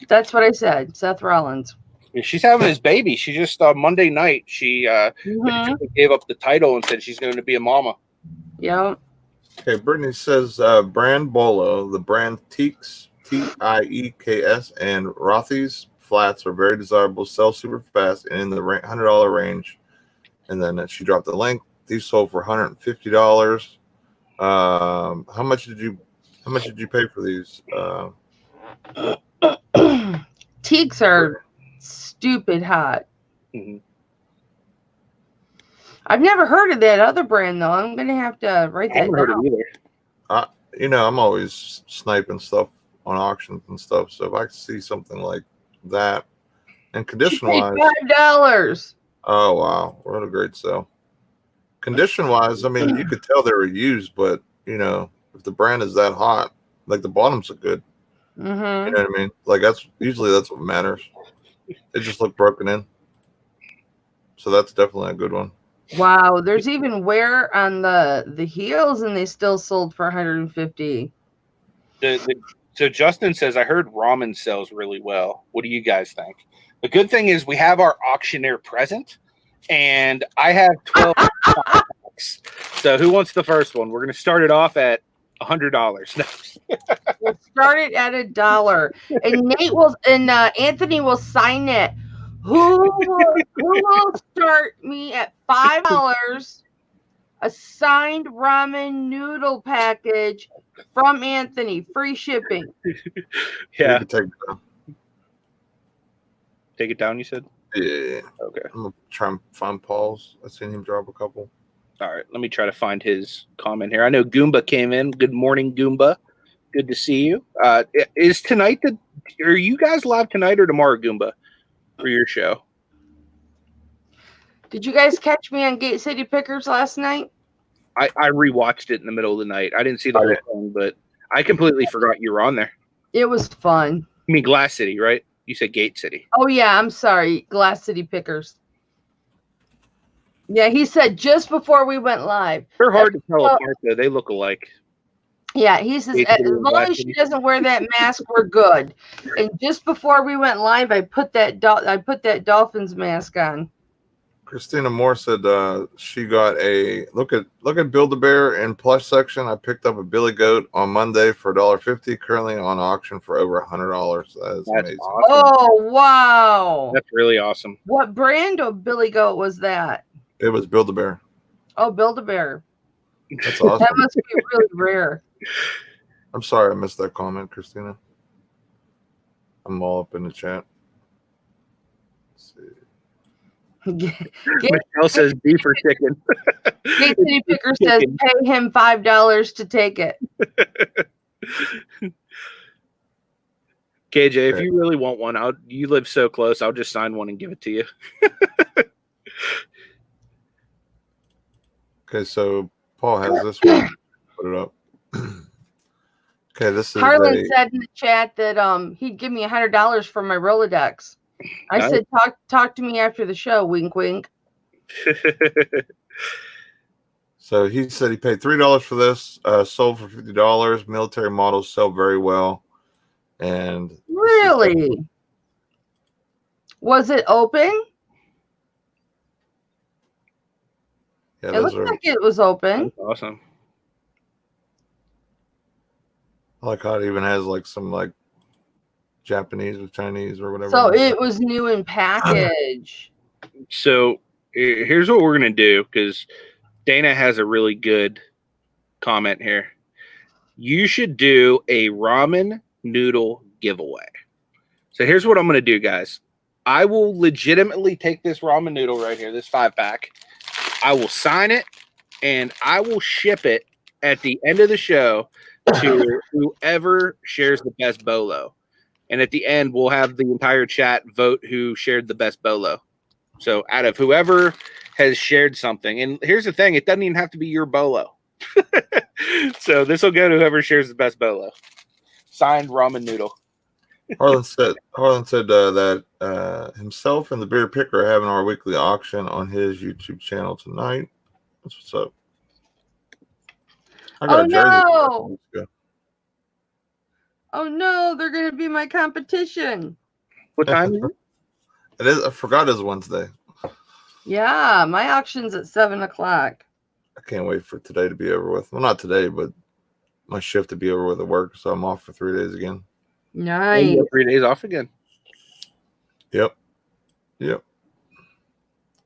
That's what I said, Seth Rollins. Yeah, she's having his baby. She just Monday night she basically gave up the title and said she's going to be a mama. Yeah. Okay, Brittany says brand Bolo, the brand Teeks, Tieks, and Rothy's flats are very desirable, sell super fast, and in the $100 range. And then she dropped the link. These sold for $150. How much did you pay for these? Teaks are stupid hot. Mm-hmm. I've never heard of that other brand though. I'm gonna have to write that down. I'm always sniping stuff on auctions and stuff. So if I see something like that, and condition wise, $5. Oh wow, what a great sale! Condition wise, I mean, you could tell they were used, but if the brand is that hot, like the bottoms look good. Mm-hmm. You know what I mean? Like that's what matters. It just looked broken in, so that's definitely a good one. Wow, there's even wear on the heels, and they still sold for $150. So Justin says, I heard ramen sells really well. What do you guys think? The good thing is we have our auctioneer present, and I have 12 bucks. So who wants the first one? We're going to start it off at $100. We'll start it at $1, and Nate will and Anthony will sign it. Who will start me at $5? A signed ramen noodle package from Anthony, free shipping. Yeah. Take it down, you said? Yeah. Okay. I'm going to try and find Paul's. I've seen him drop a couple. All right. Let me try to find his comment here. I know Goomba came in. Good morning, Goomba. Good to see you. Is tonight are you guys live tonight or tomorrow, Goomba, for your show? Did you guys catch me on Gate City Pickers last night? I rewatched it in the middle of the night. I didn't see the whole thing, but I completely forgot you were on there. It was fun. You mean Glass City, right? You said Gate City. Oh, yeah. I'm sorry. Glass City Pickers. Yeah, he said just before we went live. They're hard to tell apart, though. They look alike. Yeah, he says as long as she doesn't wear that mask, we're good. And just before we went live, I put that dolphin's mask on. Christina Moore said she got a look at Build-A-Bear in plush section. I picked up a Billy Goat on Monday for $1.50. Currently on auction for over $100. That's amazing. Awesome. Oh wow, that's really awesome. What brand of Billy Goat was that? It was Build-A-Bear. Oh, Build-A-Bear. That's awesome. That must be really rare. I'm sorry I missed that comment, Christina. I'm all up in the chat. Let's see. Michelle says beef or chicken. City Picker says pay him $5 to take it. KJ, if you really want one, you live so close, I'll just sign one and give it to you. Okay, so Paul has this one. Put it up. Okay, this is Harlan said in the chat that he'd give me $100 for my Rolodex. I said talk to me after the show, wink wink. So he said he paid $3 for this, sold for $50. Military models sell very well. And really? Was it open? Yeah, it looked like it was open. That's awesome. I like how it even has like some like Japanese or Chinese or whatever. So it was new in package. So here's what we're going to do, because Dana has a really good comment here. You should do a ramen noodle giveaway. So here's what I'm going to do, guys. I will legitimately take this ramen noodle right here, this 5-pack. I will sign it, and I will ship it at the end of the show to whoever shares the best Bolo. And at the end, we'll have the entire chat vote who shared the best Bolo. So out of whoever has shared something, and here's the thing, it doesn't even have to be your Bolo. So this will go to whoever shares the best Bolo. Signed ramen noodle. Harlan said that himself and the beer picker are having our weekly auction on his YouTube channel tonight. That's what's up. Oh no! Oh no, they're gonna be my competition. What time is it? It is. I forgot it's Wednesday. Yeah, my auction's at 7 o'clock. I can't wait for today to be over with. Well, not today, but my shift to be over with at work, so I'm off for 3 days again. Nice. 3 days off again. Yep. You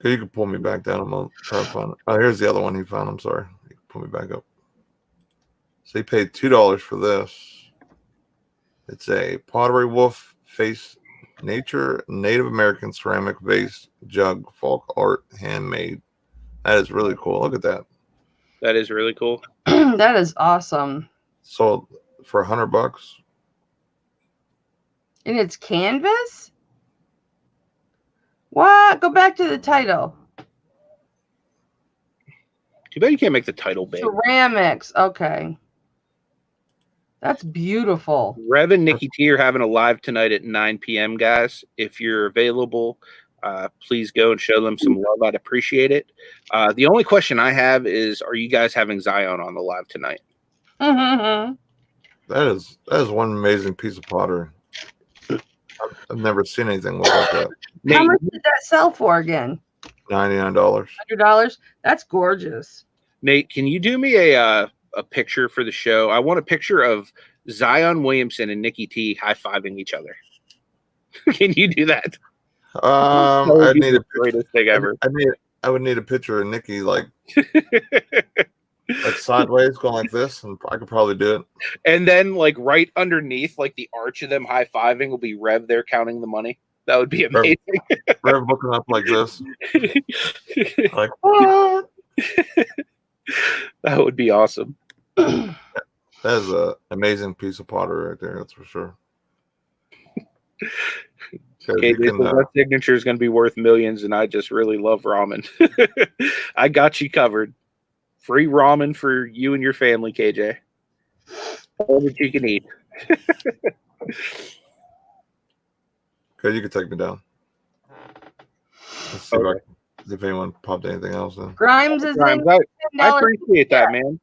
can pull me back down. I'm gonna try to find it. Oh, here's the other one he found. I'm sorry. You can pull me back up. So he paid $2 for this. It's a Pottery Wolf Face Nature Native American ceramic vase jug folk art handmade. That is really cool. Look at that. That is really cool. That is awesome. Sold for $100. And it's canvas? What? Go back to the title. Too bad you can't make the title big. Ceramics. Okay. That's beautiful. Rev and Nikki T are having a live tonight at 9 p.m., guys. If you're available, please go and show them some love. I'd appreciate it. The only question I have is, are you guys having Zion on the live tonight? Mm-hmm. That is one amazing piece of pottery. I've never seen anything look like that. How much did that sell for again? $99. $100? That's gorgeous. Nate, can you do me a picture for the show? I want a picture of Zion Williamson and Nikki T high-fiving each other. Can you do that? I'd need a greatest thing ever. I would need a picture of Nikki like sideways going like this, and I could probably do it. And then like right underneath, like the arch of them high-fiving will be Rev there counting the money. That would be amazing. Rev looking up like this. Like, what? That would be awesome. That is an amazing piece of pottery right there, that's for sure. Okay, that signature is going to be worth millions, and I just really love ramen. I got you covered. Free ramen for you and your family, KJ. All that you can eat. Okay, you can take me down. Let's see if if anyone popped anything else in. Grimes is Grimes, in. I appreciate that, man.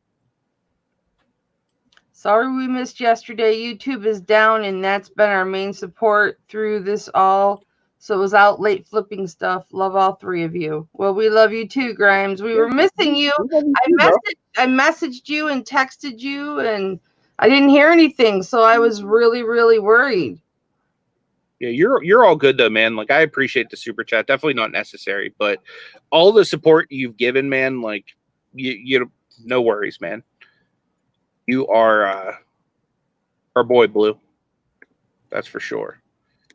Sorry we missed yesterday. YouTube is down, and that's been our main support through this all. So it was out late flipping stuff. Love all three of you. Well, we love you too, Grimes. We were missing you. I messaged you and texted you, and I didn't hear anything, so I was really, really worried. Yeah, you're all good though, man. Like I appreciate the super chat. Definitely not necessary, but all the support you've given, man. Like you no worries, man. You are our boy Blue. That's for sure.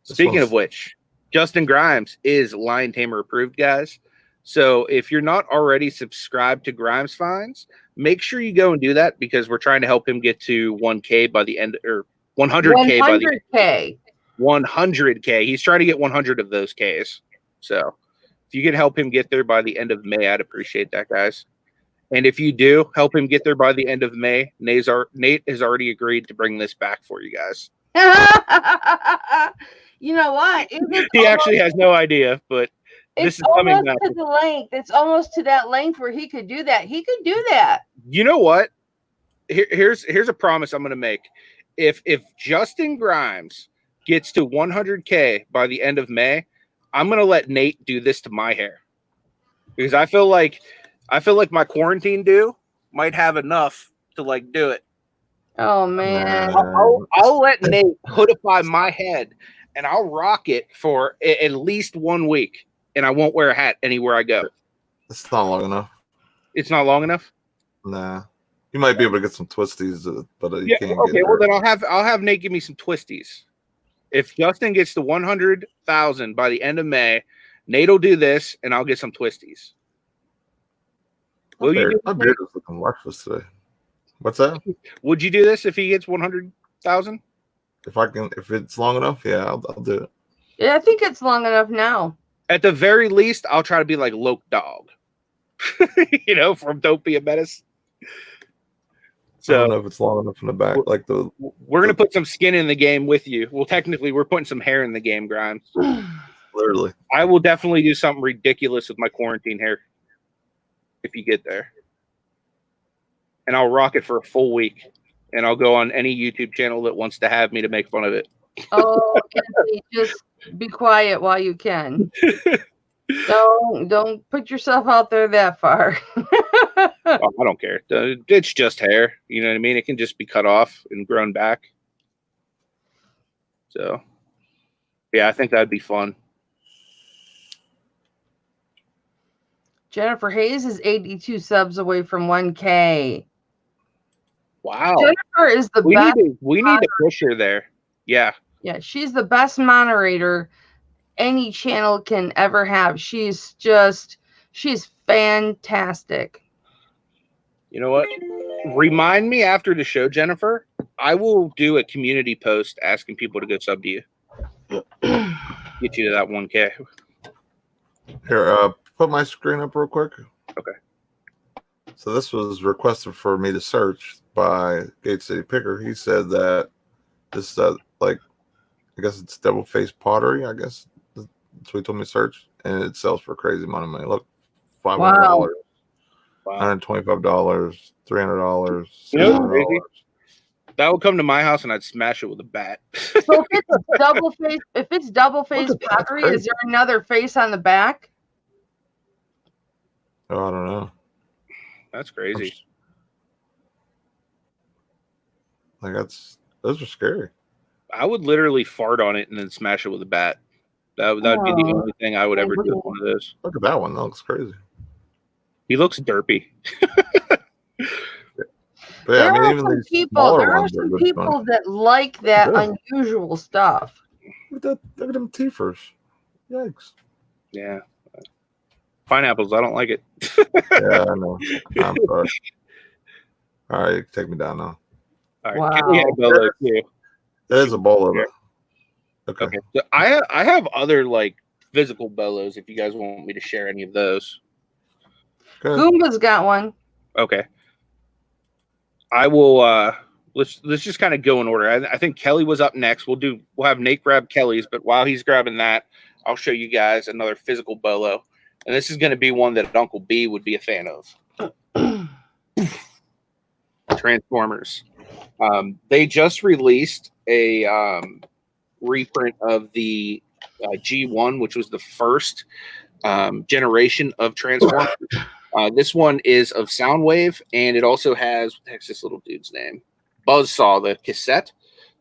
Speaking of which, Justin Grimes is Lion Tamer approved, guys. So if you're not already subscribed to Grimes Finds, make sure you go and do that because we're trying to help him get to 1K by the end, or 100K by the 100K. 100K. He's trying to get 100 of those Ks. So if you can help him get there by the end of May, I'd appreciate that, guys. And if you do help him get there by the end of May, Nate has already agreed to bring this back for you guys. You know what? He actually has no idea, but this is coming back. To the length. It's almost to that length where he could do that. He could do that. You know what? Here's a promise I'm going to make. If Justin Grimes gets to 100K by the end of May, I'm going to let Nate do this to my hair because I feel like my quarantine due might have enough to like do it. Oh man! I'll let Nate hoodify my head, and I'll rock it for at least 1 week, and I won't wear a hat anywhere I go. It's not long enough. It's not long enough. Nah, you might be able to get some twisties, but you can't. Okay, well then I'll have Nate give me some twisties. If Justin gets to 100,000 by the end of May, Nate will do this, and I'll get some twisties. My beard is looking luscious today. What's that? Would you do this if he gets 100,000? If it's long enough, yeah, I'll do it. Yeah, I think it's long enough now. At the very least, I'll try to be like Loke Dog, from Don't Be a Menace. So I don't know if it's long enough in the back. We're gonna put some skin in the game with you. Well, technically, we're putting some hair in the game, Grimes. Literally, I will definitely do something ridiculous with my quarantine hair if you get there, and I'll rock it for a full week, and I'll go on any YouTube channel that wants to have me to make fun of it. Oh, Anthony, just be quiet while you can. Don't put yourself out there that far. I don't care. It's just hair. You know what I mean? It can just be cut off and grown back. So, yeah, I think that'd be fun. Jennifer Hayes is 82 subs away from 1K. Wow. Jennifer is the best. We need to push her there. Yeah. Yeah, she's the best moderator any channel can ever have. She's fantastic. You know what? Remind me after the show, Jennifer. I will do a community post asking people to go sub to you. Get you to that 1K. Here, put my screen up real quick. Okay. So this was requested for me to search by Gate City Picker. He said that this, I guess it's double-faced pottery, I guess. That's what he told me to search. And it sells for crazy amount of money. Look, $500, $125, $300, $600. That would come to my house and I'd smash it with a bat. So if it's double-faced pottery, is there another face on the back? Oh, I don't know. That's crazy. Those are scary. I would literally fart on it and then smash it with a bat. That would be the only thing I would ever do with one of those. Look at that one. That looks crazy. He looks derpy. But yeah, there are some people that like that unusual stuff. Look at them teethers. Yikes. Yeah. Pineapples, I don't like it. Yeah, I know. I'm sorry. All right, you can take me down now. All right. Wow. There's a Bolo. Okay. So I have other physical Bolos if you guys want me to share any of those. Goomba's got one. Okay. I will let's just kind of go in order. I think Kelly was up next. We'll have Nate grab Kelly's, but while he's grabbing that, I'll show you guys another physical Bolo. and this is going to be one that Uncle B would be a fan of. Transformers. They just released a reprint of the G1, which was the first generation of Transformers. This one is of Soundwave, and it also has, what the heck's this little dude's name? Buzzsaw, the cassette.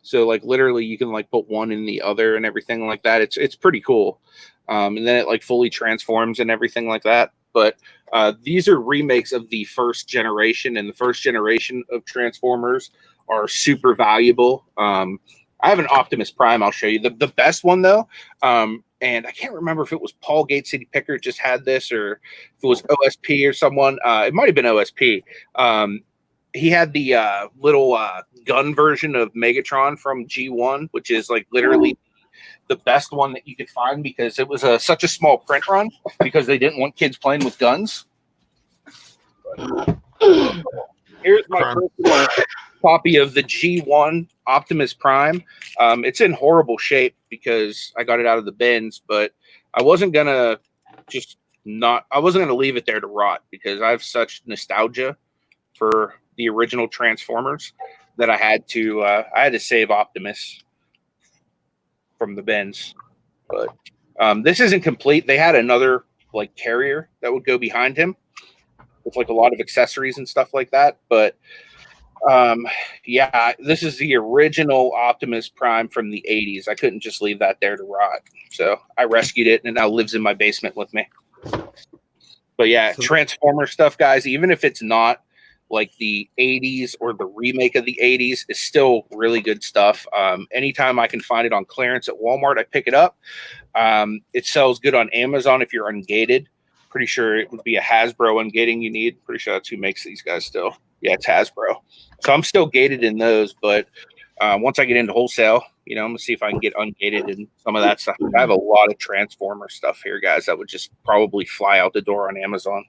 So like literally you can like put one in the other and everything like that. It's pretty cool. And then it like fully transforms and everything like that. But these are remakes of the first generation, and the first generation of Transformers are super valuable. I have an Optimus Prime. I'll show you the best one though. And I can't remember if it was Paul Gates City Picker just had this, or if it was OSP or someone. It might have been OSP. He had the little gun version of Megatron from G1, which is like literally the best one that you could find, because it was such a small print run because they didn't want kids playing with guns. Here's my personal copy of the G1 Optimus Prime. It's in horrible shape because I got it out of the bins, but I wasn't gonna leave it there to rot, because I have such nostalgia for the original Transformers that I had to save Optimus from the bins. But this isn't complete. They had another like carrier that would go behind him with like a lot of accessories and stuff like that. But yeah, this is the original Optimus Prime from the 80s. I couldn't just leave that there to rot. So I rescued it, and it now lives in my basement with me. But yeah, Transformer stuff, guys, even if it's not like the 80s or the remake of the 80s, is still really good stuff. Anytime I can find it on clearance at Walmart, I pick it up. It sells good on Amazon if you're ungated. Pretty sure it would be a Hasbro ungating you need. Pretty sure that's who makes these guys still. Yeah, it's Hasbro. So I'm still gated in those, but once I get into wholesale, I'm going to see if I can get ungated and some of that stuff. I have a lot of Transformer stuff here, guys, that would just probably fly out the door on Amazon.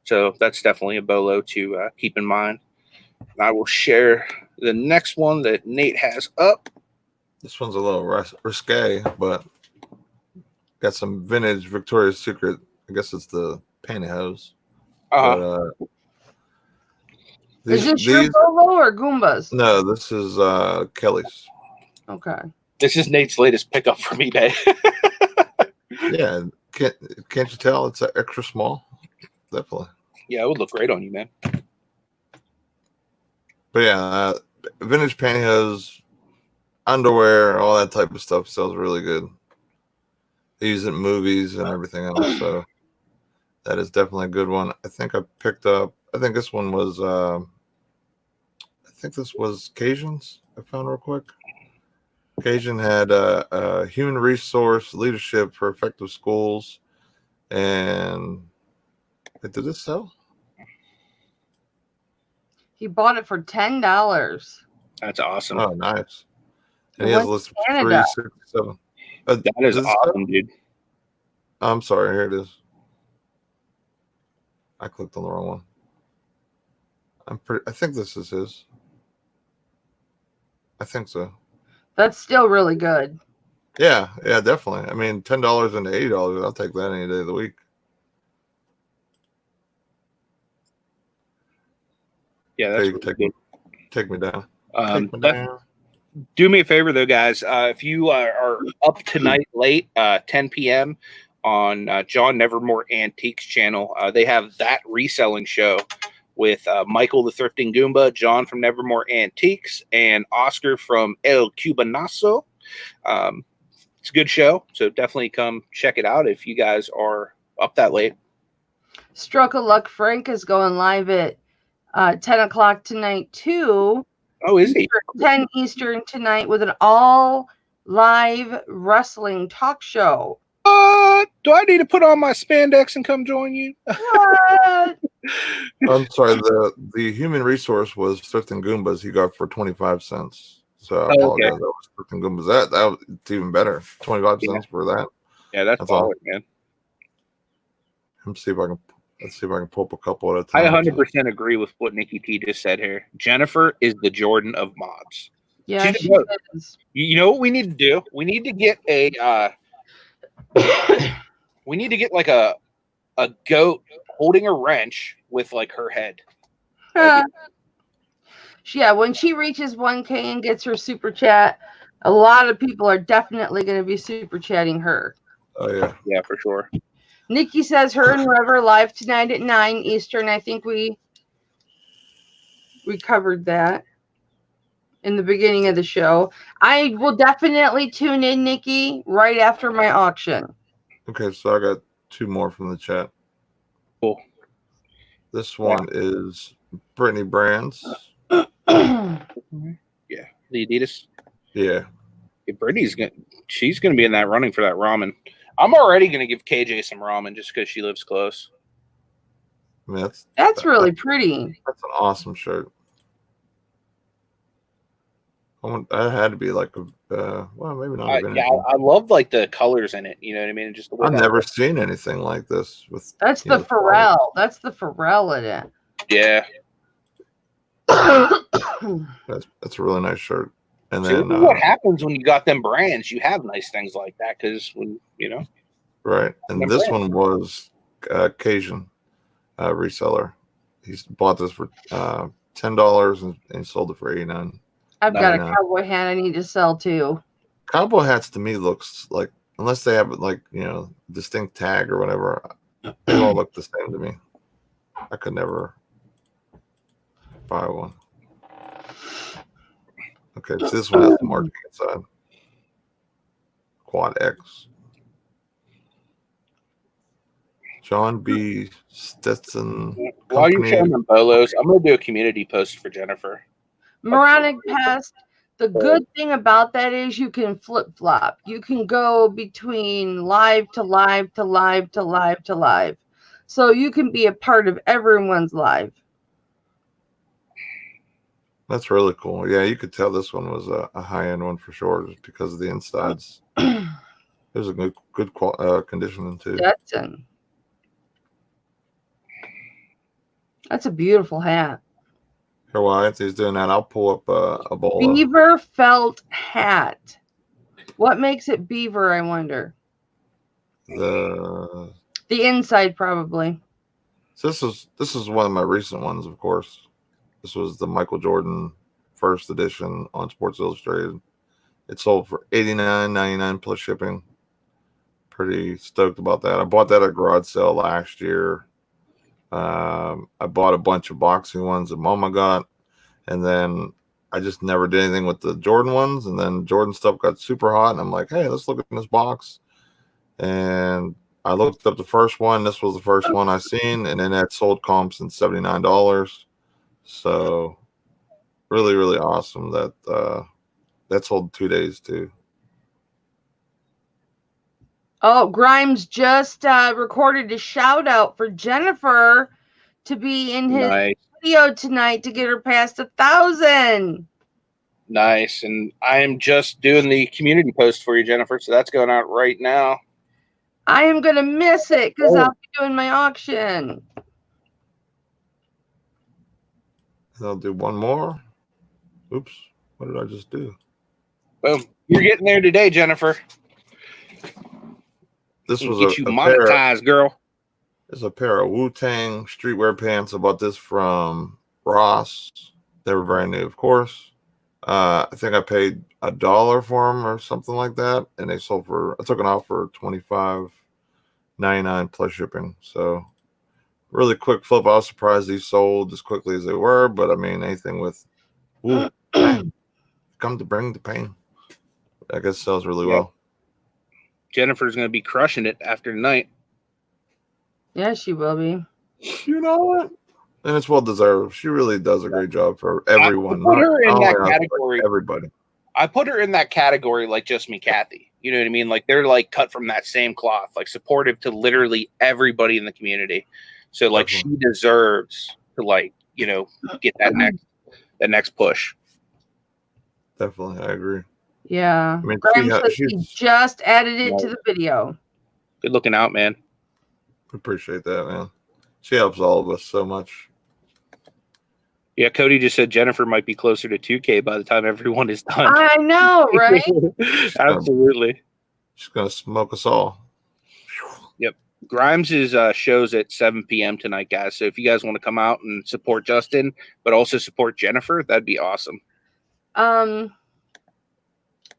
So that's definitely a Bolo to keep in mind. And I will share the next one that Nate has up. This one's a little risque, but got some vintage Victoria's Secret. I guess it's the pantyhose. Is this your Bolo or Goomba's? No, this is Kelly's. Okay. This is Nate's latest pickup from eBay. Yeah, can't you tell it's extra small? Definitely. Yeah, it would look great on you, man. But yeah, vintage pantyhose, underwear, all that type of stuff sells really good. They use it in movies and everything else, so that is definitely a good one. I think this one was Cajun's. I found real quick. Cajun had human resource leadership for effective schools, and did this sell? He bought it for $10. That's awesome. Oh, nice. And he has a list of 367. That is awesome, dude. I'm sorry. Here it is. I clicked on the wrong one. I think this is his. I think so. That's still really good. Yeah, definitely. I mean, $10 into $80, I'll take that any day of the week. Yeah, that's take me down. Do me a favor, though, guys. If you are up tonight late, 10 p.m. on John Nevermore Antiques channel, they have that reselling show with Michael the Thrifting Goomba, John from Nevermore Antiques, and Oscar from El Cubanazo. It's a good show, so definitely come check it out if you guys are up that late. Stroke of Luck Frank is going live at 10 o'clock tonight, too. Oh, is he? 10 Eastern tonight with an all-live wrestling talk show. Do I need to put on my spandex and come join you? What? I'm sorry. The human resource was Thrifting Goombas. He got for 25 cents. So I apologize. That was Thrifting Goombas. That's even better. 25 cents for that. Yeah, that's solid, man. Let's see if I can pull up a couple at a time. I 100% agree with what Nikki T just said here. Jennifer is the Jordan of mods. Yeah, she is. You know what we need to do? We need to get a We need to get like a goat holding a wrench with like her head. Yeah, when she reaches 1K and gets her super chat, a lot of people are definitely going to be super chatting her. Oh yeah. Yeah, for sure. Nikki says her and Rever live tonight at 9 Eastern. I think we covered that in the beginning of the show. I will definitely tune in, Nikki, right after my auction. Okay, so I got 2 more from the chat. Cool. This one is Brittany Brands. Yeah, the Adidas. Yeah. Brittany's she's gonna be in that running for that ramen. I'm already gonna give KJ some ramen just because she lives close. I mean, that's really pretty. That's an awesome shirt. I had to be like well, maybe not. I love like the colors in it. You know what I mean? Just the way I've never seen anything like this. With that's the Pharrell. That's the Pharrell in it. Yeah. That's a really nice shirt. And see, then what happens when you got them brands? You have nice things like that because when right. And this one was Cajun reseller. He's bought this for $10 and sold it for $89. I've got a cowboy hat I need to sell too. Cowboy hats to me looks like, unless they have like distinct tag or whatever, they all look the same to me. I could never buy one. Okay, so this one has the marking inside. Quad X. John B. Stetson. While you're showing them Bolos, I'm going to do a community post for Jennifer. Moronic Pest. The good thing about that is you can flip-flop. You can go between live to live to live to live to live. So you can be a part of everyone's live. That's really cool. Yeah, you could tell this one was a high-end one for sure, just because of the insides. It was a good conditioning too. That's a beautiful hat. Here, while Anthony's doing that, I'll pull up a Bolo. Beaver felt hat. What makes it beaver, I wonder? The inside, probably. So this is one of my recent ones, of course. This was the Michael Jordan first edition on Sports Illustrated. It sold for $89.99 plus shipping. Pretty stoked about that. I bought that at a garage sale last year. I bought a bunch of boxing ones that Mama got, and then I just never did anything with the Jordan ones. And then Jordan stuff got super hot, and I'm like, hey, let's look at this box. And I looked up the first one. This was the first one I seen, and then that sold comps in $79. So really, really awesome. That sold 2 days too. Oh, Grimes just recorded a shout out for Jennifer to be in his video tonight to get her past 1,000. Nice. And I am just doing the community post for you, Jennifer. So that's going out right now. I am going to miss it because I'll be doing my auction. I'll do one more. Oops. What did I just do? Boom. You're getting there today, Jennifer. This was get you monetized, girl. There's a pair of Wu-Tang streetwear pants. I bought this from Ross. They were brand new, of course. I think I paid $1 for them or something like that, and they sold for. I took it off for $25.99 plus shipping. So really quick flip. I was surprised these sold as quickly as they were, but I mean anything with Wu-Tang, come to bring the pain. I guess sells really well. Jennifer's going to be crushing it after tonight. Yeah, she will be. You know what? And it's well deserved. She really does a great job for everyone. I put her in that category. Like everybody. I put her in that category like Just Me Kathy. You know what I mean? Like they're like cut from that same cloth, like supportive to literally everybody in the community. So like she deserves to get that next push. Definitely, I agree. Yeah. I mean, he just added it to the video. Good looking out, man. Appreciate that, man. She helps all of us so much. Yeah, Cody just said Jennifer might be closer to 2K by the time everyone is done. I know, right? Absolutely. She's gonna smoke us all. Yep. Grimes is shows at 7 p.m. tonight, guys. So if you guys want to come out and support Justin, but also support Jennifer, that'd be awesome.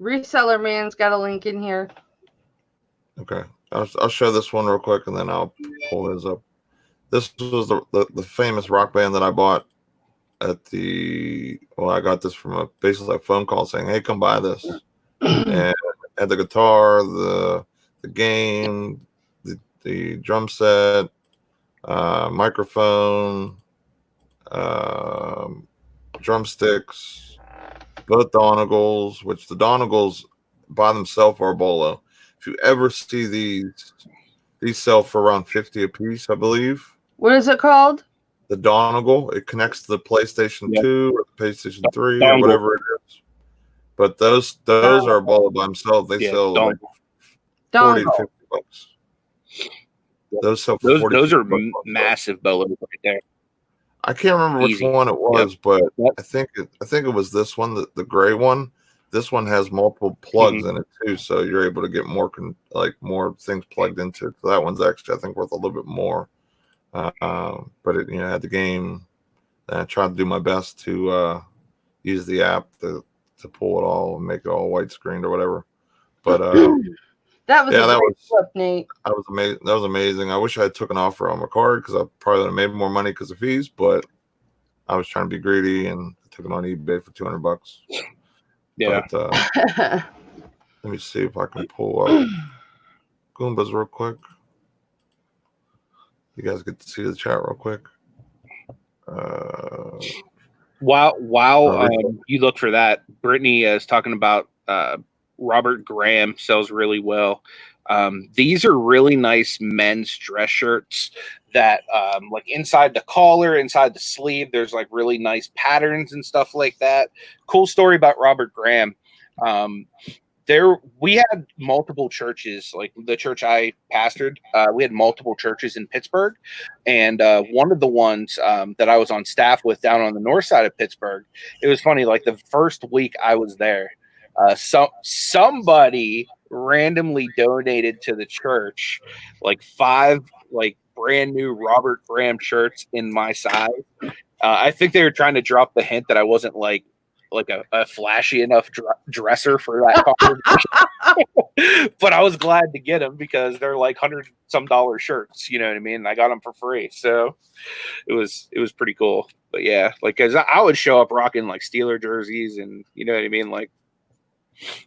Reseller Man's got a link in here. Okay. I'll show this one real quick, and then I'll pull his up. This was the famous rock band that I bought at the. Well, I got this from basically a phone call saying, "Hey, come buy this." And had the guitar, the game, the drum set, microphone, drumsticks, both Donagles, which the Donagles by themselves are Bolo. If you ever see these sell for around 50 a piece, I believe. What is it called? The Donagle. It connects to the PlayStation 2 or the PlayStation 3 Dongle. or whatever it is. But those are a Bolo by themselves. They sell like 40 to 50 bucks. Those sell for 40 those are bucks. massive Bolos right there. I can't remember which one it was, but I think it was this one, the gray one. This one has multiple plugs in it too, so you're able to get more more things plugged into it. So that one's actually, I think, worth a little bit more. But it had the game. And I tried to do my best to use the app to pull it all and make it all white screened or whatever. But that was flip, Nate. That was amazing. That was amazing. I wish I had took an offer on Mercari because I probably would have made more money because of fees, but I was trying to be greedy and took it on eBay for $200. Yeah. But, let me see if I can pull up Goombas real quick. You guys get to see the chat real quick. While you look for that, Brittany is talking about Robert Graham sells really well. These are really nice men's dress shirts that like inside the collar, inside the sleeve, there's like really nice patterns and stuff like that. Cool story about Robert Graham. We had multiple churches, like the church I pastored. We had multiple churches in Pittsburgh, and one of the ones that I was on staff with down on the north side of Pittsburgh. It was funny. Like the first week I was there, somebody randomly donated to the church like 5 like brand new Robert Graham shirts in my size. I think they were trying to drop the hint that I wasn't like a flashy enough dresser for that congregation. But I was glad to get them because they're like $100-some shirts, you know what I mean? And I got them for free. So it was pretty cool. But yeah, like, cause I would show up rocking like Steeler jerseys and you know what I mean? Like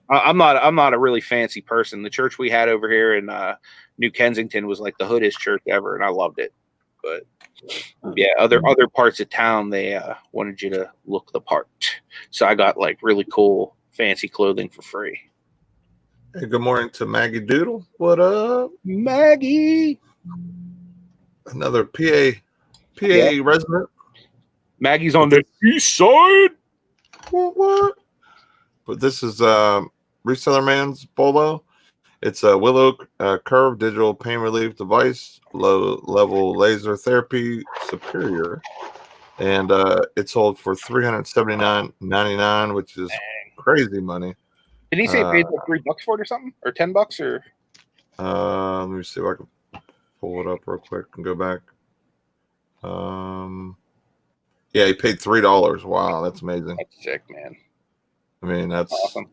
I'm not a really fancy person. The church we had over here in New Kensington was like the hoodest church ever. And I loved it. But yeah, other parts of town, they wanted you to look the part. So I got like really cool, fancy clothing for free. Hey, good morning to Maggie Doodle. What up, Maggie? Another PA resident. Maggie's on the east side. What? But this is Reseller Man's Bolo. It's a Willow Curve digital pain relief device, low level laser therapy superior, and it's sold for $379.99, which is crazy money. Did he say he paid like $3 for it or something, or $10 or? Let me see if I can pull it up real quick and go back. Yeah, he paid $3. Wow, that's amazing. That's sick, man. I mean, that's awesome.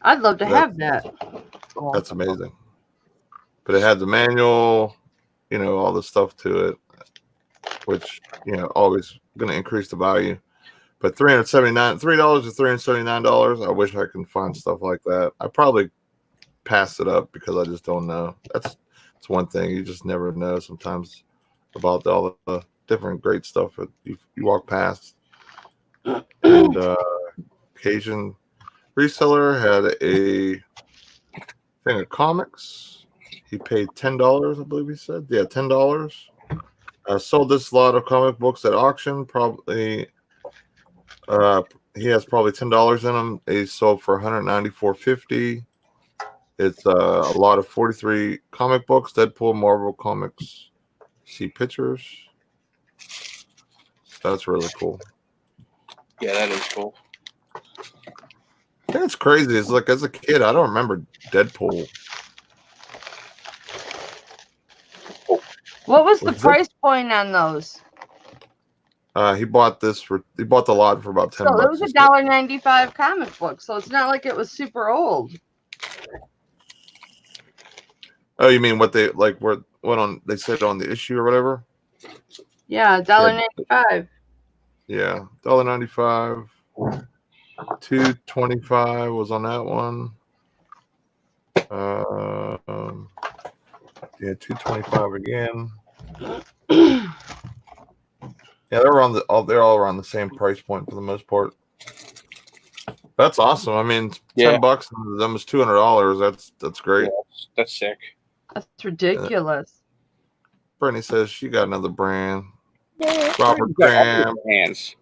I'd love to have that. That's amazing. But it had the manual, all the stuff to it, which, always going to increase the value. But $3 to $379. I wish I could find stuff like that. I probably passed it up because I just don't know. That's one thing. You just never know sometimes about all the different great stuff that you walk past. And occasion reseller had a thing of comics. He paid $10, I believe he said. Yeah, $10. Sold this lot of comic books at auction. Probably he has probably $10 in them. He sold for $194.50. It's a lot of 43 comic books, Deadpool, Marvel comics. See pictures. That's really cool. Yeah, that is cool. That's crazy. It's like as a kid, I don't remember Deadpool. What was the What's that? price point on those? He bought the lot for about 10 So it bucks. was $1.95 comic book, so it's not like it was super old. Oh, you mean what they like? What on? They said on the issue or whatever. Yeah, $1.95. Yeah, $1.95. $2.25 was on that one. Yeah, $2.25 again. Yeah, they're all around the same price point for the most part. That's awesome. I mean, $10 and almost $200. That's great. Yeah, that's sick. That's ridiculous. Brittany says she got another brand. Yeah, Robert Graham, hands.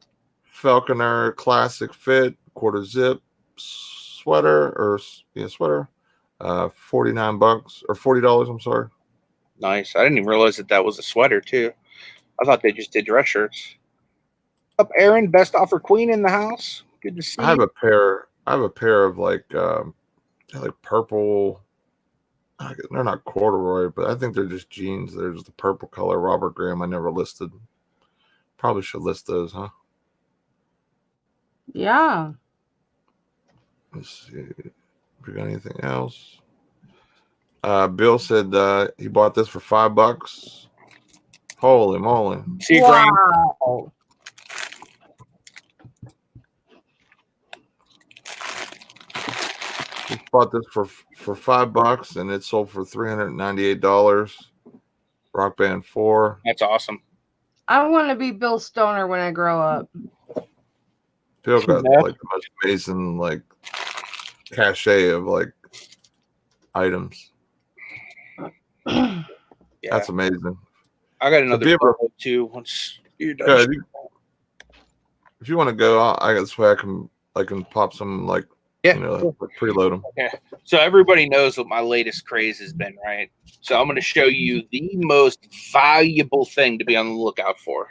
Falconer Classic Fit, quarter zip sweater sweater. $49 or $40. I'm sorry. Nice. I didn't even realize that was a sweater too. I thought they just did dress shirts. Up, Aaron, best offer queen in the house. Good to see you. I have a pair of like purple. They're not corduroy, but I think they're just jeans. They're just the purple color. Robert Graham. I never listed. Probably should list those, huh? Yeah. Let's see if we got anything else. Bill said he bought this for $5. Holy moly! See you, wow. He bought this for $5 and it sold for $398. Rock Band 4. That's awesome. I want to be Bill Stoner when I grow up. Bill got like the most amazing like cachet of like items. Yeah. That's amazing. I got another Bolo too. Once you're done. If you want to go, I guess I can pop some like preload them. Okay. So everybody knows what my latest craze has been, right? So I'm going to show you the most valuable thing to be on the lookout for.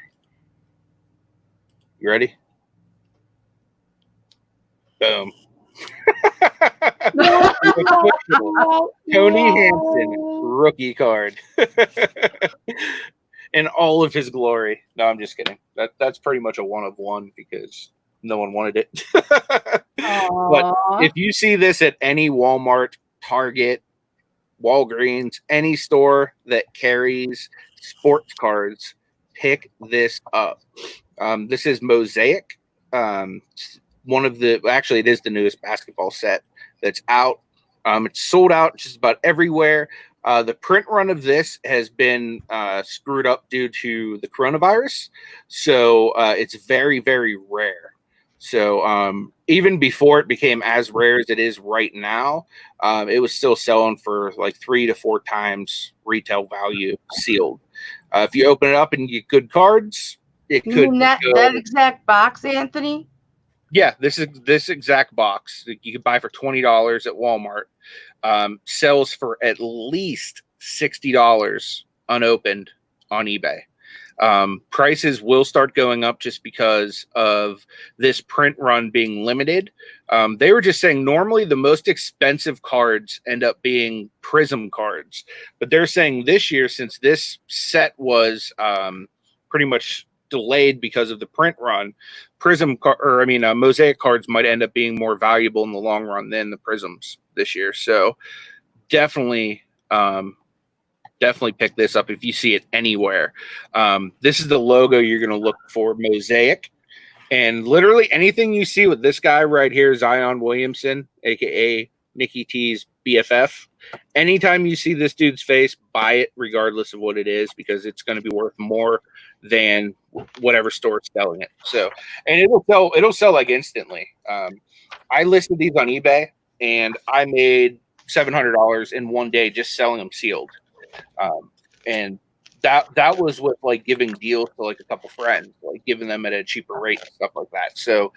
You ready? Boom. Tony Hansen rookie card in all of his glory. No, I'm just kidding. That's pretty much a one of one because no one wanted it. But if you see this at any Walmart, Target, Walgreens, any store that carries sports cards, pick this up. This is Mosaic. It is the newest basketball set that's out. It's sold out just about everywhere. The print run of this has been screwed up due to the coronavirus. So it's very, very rare. So even before it became as rare as it is right now, it was still selling for like 3 to 4 times retail value sealed. If you open it up and you get good cards, it could that exact box, Anthony? Yeah, this exact box that you could buy for $20 at Walmart sells for at least $60 unopened on eBay. Prices will start going up just because of this print run being limited. They were just saying normally the most expensive cards end up being Prism cards, but they're saying this year, since this set was pretty much delayed because of the print run, Mosaic cards might end up being more valuable in the long run than the Prisms this year. So definitely pick this up if you see it anywhere. This is the logo you're going to look for, Mosaic. And literally anything you see with this guy right here, Zion Williamson, aka Nikki T's BFF, anytime you see this dude's face, buy it regardless of what it is, because it's going to be worth more than whatever store is selling it. So, and it'll sell like instantly. I listed these on eBay and I made $700 in one day just selling them sealed. And that was with like giving deals to like a couple friends, like giving them at a cheaper rate and stuff like that. So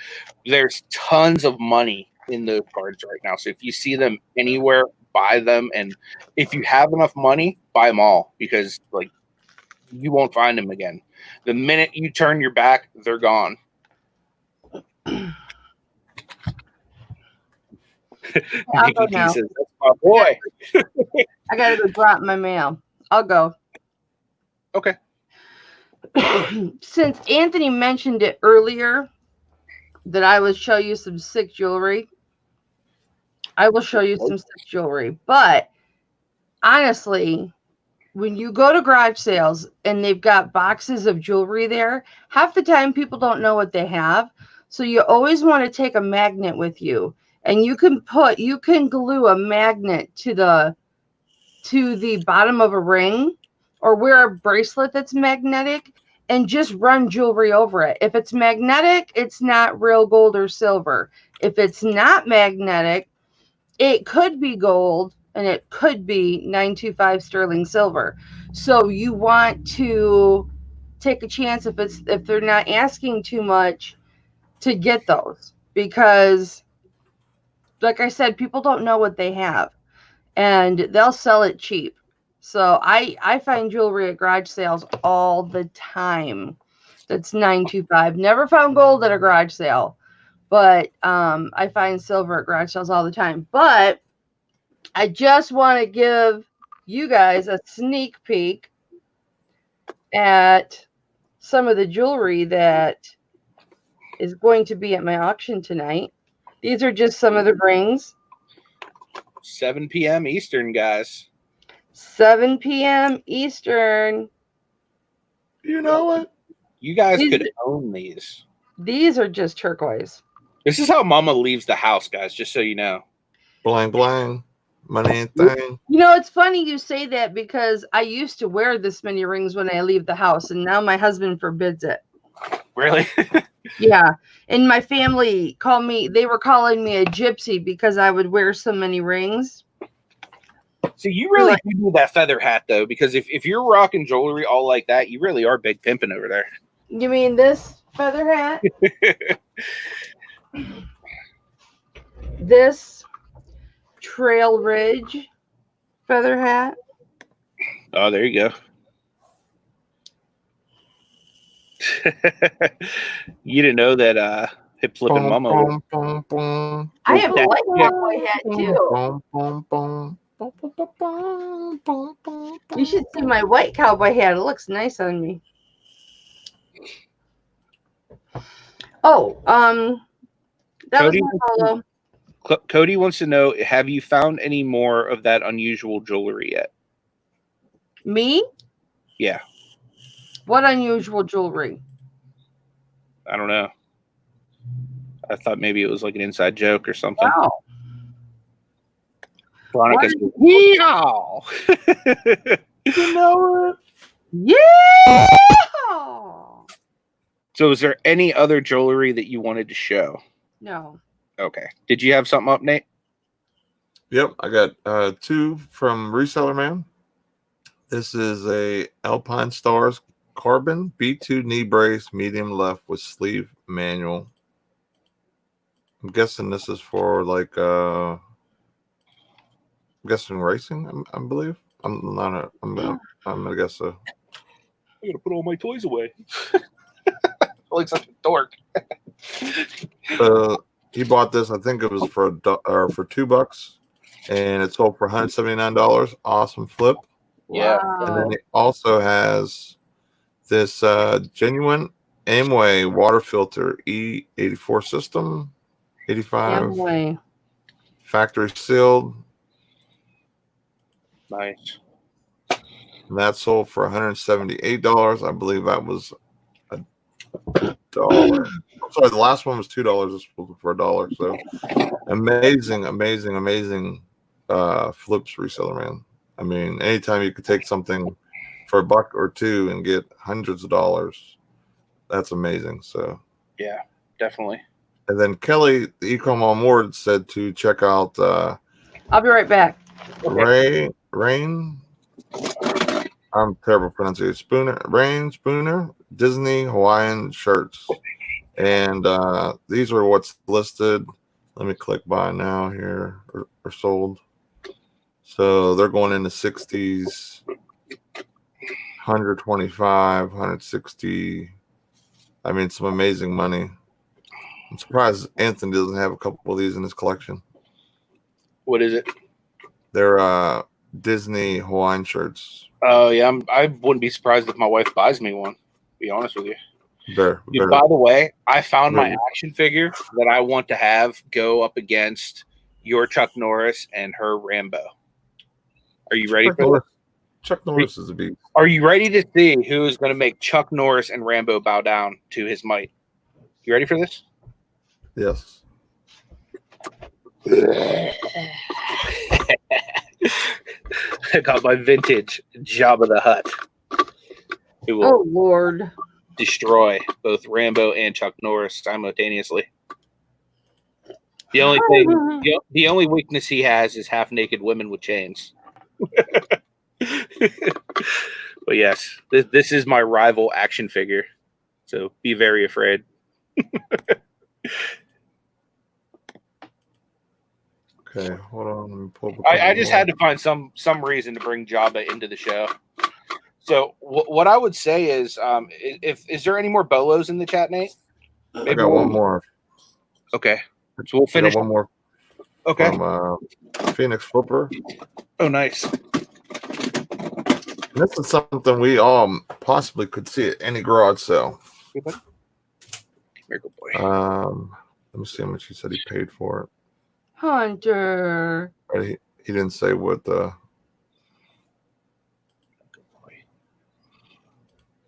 there's tons of money in those cards right now. So if you see them anywhere, buy them. And if you have enough money, buy them all, because like you won't find them again. The minute you turn your back, they're gone. Nikki T says, "That's my boy." I gotta go drop my mail. I'll go. Okay. Since Anthony mentioned it earlier that I would show you some sick jewelry, I will show you some sick jewelry. But honestly, when you go to garage sales and they've got boxes of jewelry there, half the time people don't know what they have. So you always want to take a magnet with you, and you can glue a magnet to the bottom of a ring, or wear a bracelet that's magnetic and just run jewelry over it. If it's magnetic, it's not real gold or silver. If it's not magnetic, it could be gold and it could be 925 sterling silver. So you want to take a chance if they're not asking too much to get those, because like I said, people don't know what they have and they'll sell it cheap. So I find jewelry at garage sales all the time that's 925. Never found gold at a garage sale, but I find silver at garage sales all the time. But I just want to give you guys a sneak peek at some of the jewelry that is going to be at my auction tonight. These are just some of the rings. 7 p.m. Eastern, guys. 7 p.m. Eastern. You know what? You guys could own these. These are just turquoise. This is how Mama leaves the house, guys, just so you know. Blang, blang. Money ain't thing. You know, it's funny you say that because I used to wear this many rings when I leave the house, and now my husband forbids it. Really? Yeah. And my family they were calling me a gypsy because I would wear so many rings. So you really do need that feather hat, though, because if you're rocking jewelry all like that, you really are big pimping over there. You mean this feather hat? This Trail Ridge feather hat. Oh, there you go. You didn't know that hip flipping Mama. I have a white cowboy hat too. You should see my white cowboy hat. It looks nice on me. Oh, that Cody, was my Bolo. Cody wants to know, have you found any more of that unusual jewelry yet? Me? Yeah. What unusual jewelry? I don't know. I thought maybe it was like an inside joke or something. Wow. Veronica said, yeah. You know it. Yeah. So is there any other jewelry that you wanted to show? No. Okay. Did you have something up, Nate? Yep, I got 2 from Reseller Man. This is a Alpine Stars Carbon B2 knee brace, medium left with sleeve manual. I'm guessing this is for like I'm guessing racing, I believe. I'm gonna guess so. I'm gonna put all my toys away. Like such a dork. He bought this, I think it was for $2, and it sold for $179. Awesome flip. Yeah. Wow. And then it also has this genuine Amway water filter E84 system, 85 Amway. factory sealed. Nice. And that sold for $178. I believe that was $1. I'm sorry, the last one was $2. This was for $1. So amazing flips, Reseller Man. I mean, anytime you could take something for $1 or $2 and get hundreds of dollars, that's amazing. So yeah, definitely. And then Kelly, the ECOM on board, said to check out I'll be right back. Rain. I'm terrible pronunciation. Spooner Disney Hawaiian shirts, and these are what's listed. Let me click buy now here or sold. So they're going in the 60s, 125, 160. I mean, some amazing money. I'm surprised Anthony doesn't have a couple of these in his collection. What is it? They're Disney Hawaiian shirts. Oh yeah, I wouldn't be surprised if my wife buys me one. To be honest with you. Dude, By the way, I found my action figure that I want to have go up against your Chuck Norris and her Rambo. Are you ready for this? Chuck Norris is a beast. Are you ready to see who is going to make Chuck Norris and Rambo bow down to his might? You ready for this? Yes. I got my vintage Jabba the Hutt. Who will Lord. destroy both Rambo and Chuck Norris simultaneously. The only thing, the only weakness he has is half-naked women with chains. But yes, this is my rival action figure, so be very afraid. Okay, hold on. Let me pull up I just had to find some reason to bring Jabba into the show. So what I would say is, is there any more Bolos in the chat, Nate? Maybe I got one more. Okay, so we'll finish one more. Okay. From Phoenix Flipper. Oh, nice. This is something we all possibly could see at any garage sale. Very good boy. Let me see how much he said he paid for it. Hunter. He didn't say what the.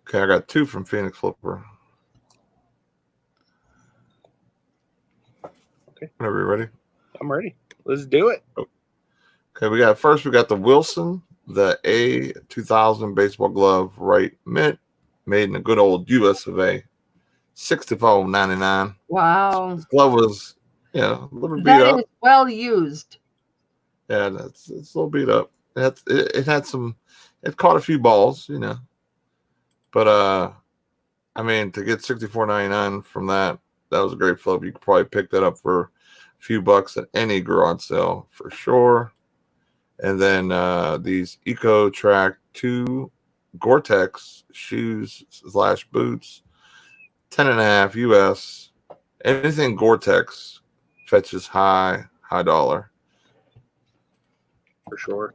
Okay, I got two from Phoenix Flipper. Okay. Whenever you're ready. I'm ready. Let's do it. Okay, we got the Wilson, the A2000 baseball glove, right mint, made in a good old US of A, $64.99. Wow. This glove was, a little beat that up. Is well used. Yeah, it's a little beat up. It had some, it caught a few balls, but I mean, to get $64.99 from that was a great flip. You could probably pick that up for a few bucks at any garage sale for sure. And then these Eco Track 2 Gore-Tex shoes / boots, 10.5 US. Anything Gore-Tex fetches high dollar. For sure.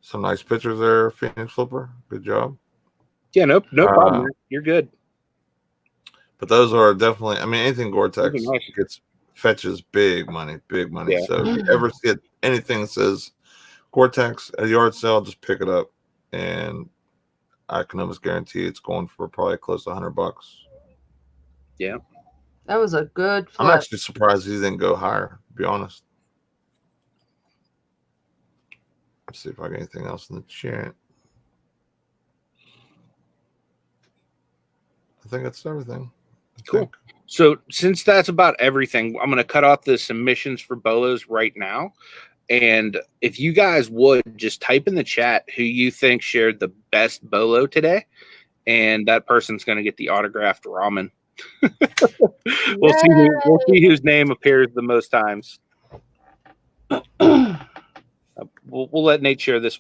Some nice pictures there, Phoenix Flipper. Good job. Yeah, no problem. You're good. But those are definitely, I mean, anything Gore-Tex nice. fetches big money. Yeah. So if you ever see anything that says Gore-Tex at a yard sale, just pick it up, and I can almost guarantee it's going for probably close to $100. Yeah, that was a good flip. I'm actually surprised he didn't go higher, to be honest. Let's see if I got anything else in the chat. I think that's everything. Cool. So since that's about everything, I'm going to cut off the submissions for Bolos right now. And if you guys would just type in the chat who you think shared the best Bolo today, and that person's going to get the autographed ramen. We'll see whose name appears the most times. We'll let Nate share this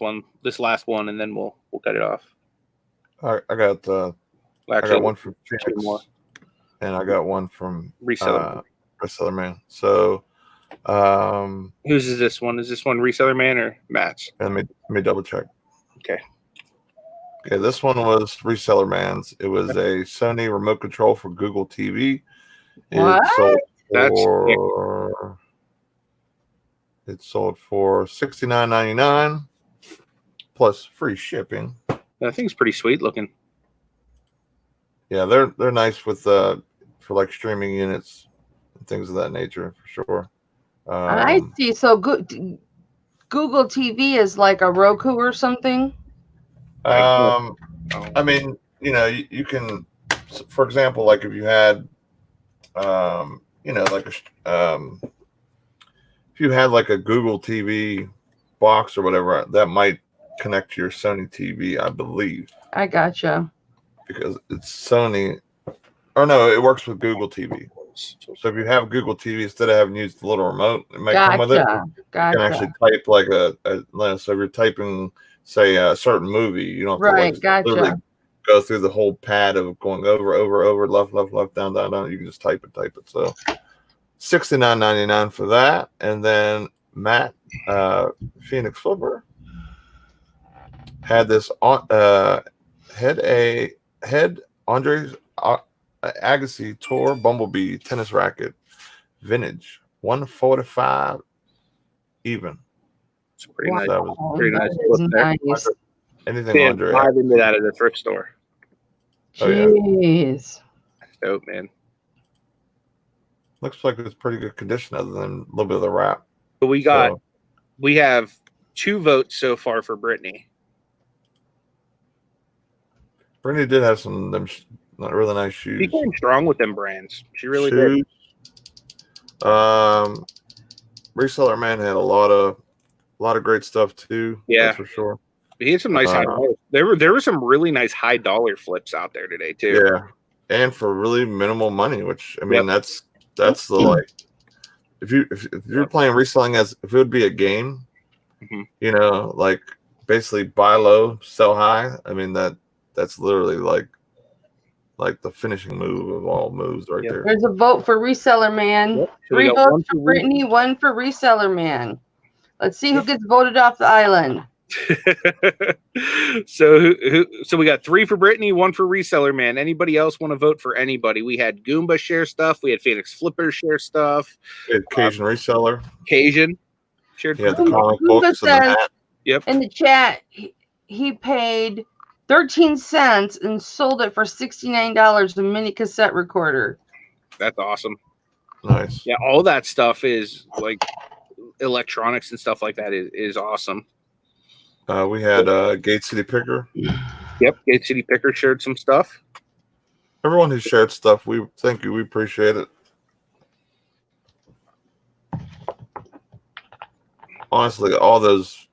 last one, and then we'll cut it off. I got one from Phoenix, and I got one from Reseller Man. So. Whose is this one? Is this one Reseller Man or Matt's? Let me double check. Okay, this one was Reseller Man's. It was a Sony remote control for Google TV. What? It sold for $69.99 plus free shipping. That thing's pretty sweet looking. Yeah, they're nice with for like streaming units and things of that nature for sure. I see. So Google TV is like a Roku or something. I mean, you can, for example, like if you had, if you had like a Google TV box or whatever, that might connect to your Sony TV, I believe. I gotcha. Because it's Sony, or no, it works with Google TV. So if you have Google TV, instead of having used the little remote, it might come with it. You can actually type like so if you're typing, say, a certain movie, you don't have to literally go through the whole pad of going over, left, down. You can just type it. So $69.99 for that. And then Matt, Phoenix Flipper, had this on head Andre's Agassi Tour Bumblebee tennis racket, vintage, 145 even. It's pretty Wow. nice. That was Pretty nice. That is Flip there. nice. anything Yeah, Andre. dive into that at a thrift store. Oh, yeah. Jeez. Dope, man. Looks like it's pretty good condition other than a little bit of the wrap. But we have 2 votes so far for Brittany. Brittany did have some of them really nice shoes. She came strong with them brands. She really Shoes. did. Reseller Man had a lot of great stuff too. Yeah, that's for sure. He had some nice high dollars. There were some really nice high dollar flips out there today too. Yeah, and for really minimal money, which I mean that's the like if you're playing reselling as if it would be a game, you know, like basically buy low, sell high. I mean that's literally like the finishing move of all moves right there. There's a vote for Reseller Man. Yep. So 3 votes for Brittany, 1 for Reseller Man. Let's see who gets voted off the island. So we got 3 for Brittany, 1 for Reseller Man. Anybody else want to vote for anybody? We had Goomba share stuff. We had Phoenix Flipper share stuff. We had Cajun Reseller. Cajun shared. Yeah, the comic books and the hat. Yep. In the chat, he paid 13 cents and sold it for $69, a mini cassette recorder. That's awesome. Nice. Yeah, all that stuff is like electronics and stuff like that is awesome. We had Gate City Picker. Yep, Gate City Picker shared some stuff. Everyone who shared stuff, we thank you. We appreciate it. Honestly, all those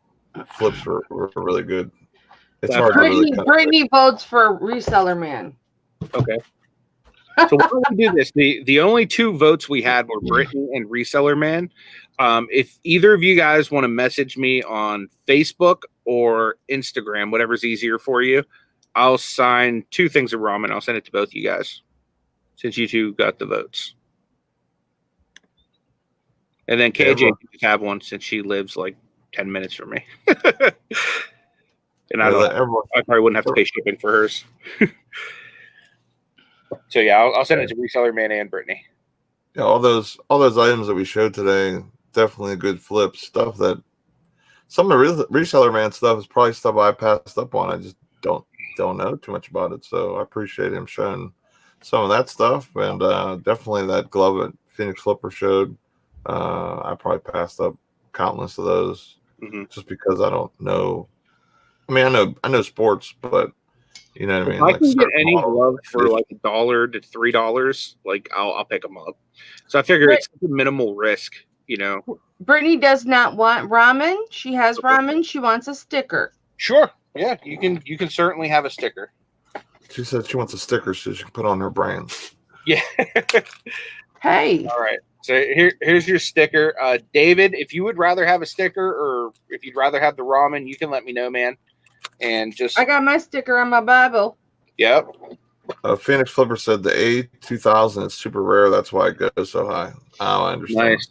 flips were really good. It's hard to really Brittany votes for Reseller Man. Okay. So why don't we do this? The only 2 votes we had were Brittany and Reseller Man. If either of you guys want to message me on Facebook or Instagram, whatever's easier for you, I'll sign 2 things of ramen. I'll send it to both you guys since you 2 got the votes. And then KJ can just have one since she lives like 10 minutes from me. And I probably wouldn't have to pay shipping for hers. So yeah, I'll send it to Reseller Man and Brittany. Yeah, all those items that we showed today, definitely a good flip. Stuff that some of the Reseller Man stuff is probably stuff I passed up on. I just don't know too much about it. So I appreciate him showing some of that stuff, and definitely that glove that Phoenix Flipper showed. I probably passed up countless of those just because I don't know. I mean, I know sports, but you know what I mean. If I can get any glove for like $1 to $3, like I'll pick them up. So I figure it's a minimal risk, you know. Brittany does not want ramen. She has ramen. She wants a sticker. Sure. Yeah, you can certainly have a sticker. She said she wants a sticker so she can put on her brand. Yeah. Hey. All right. So here's your sticker. David, if you would rather have a sticker or if you'd rather have the ramen, you can let me know, man. And just I got my sticker on my Bible. Yep. Phoenix Flipper said the A2000 is super rare. That's why it goes so high. Oh, I understand. Nice.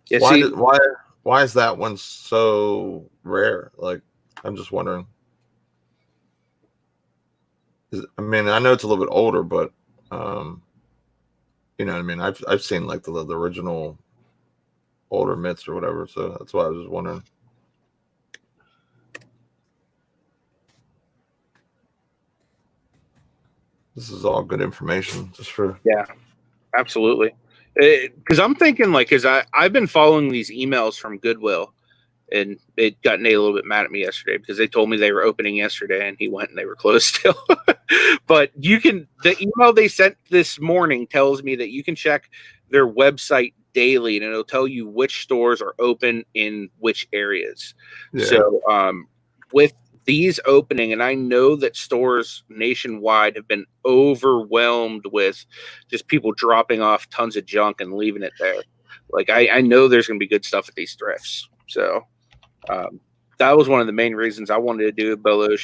Yeah, why is that one so rare? Like, I'm just wondering. I mean, I know it's a little bit older, but you know what I mean? I've seen like the original older mitts or whatever, so that's why I was just wondering. This is all good information, just for absolutely. Because I'm thinking because I've been following these emails from Goodwill, and it got Nate a little bit mad at me yesterday because they told me they were opening yesterday, and he went and they were closed still. But the email they sent this morning tells me that you can check their website daily, and it'll tell you which stores are open in which areas. Yeah. So with these opening, and I know that stores nationwide have been overwhelmed with just people dropping off tons of junk and leaving it there. Like I know there's going to be good stuff at these thrifts. So that was one of the main reasons I wanted to do a Bolo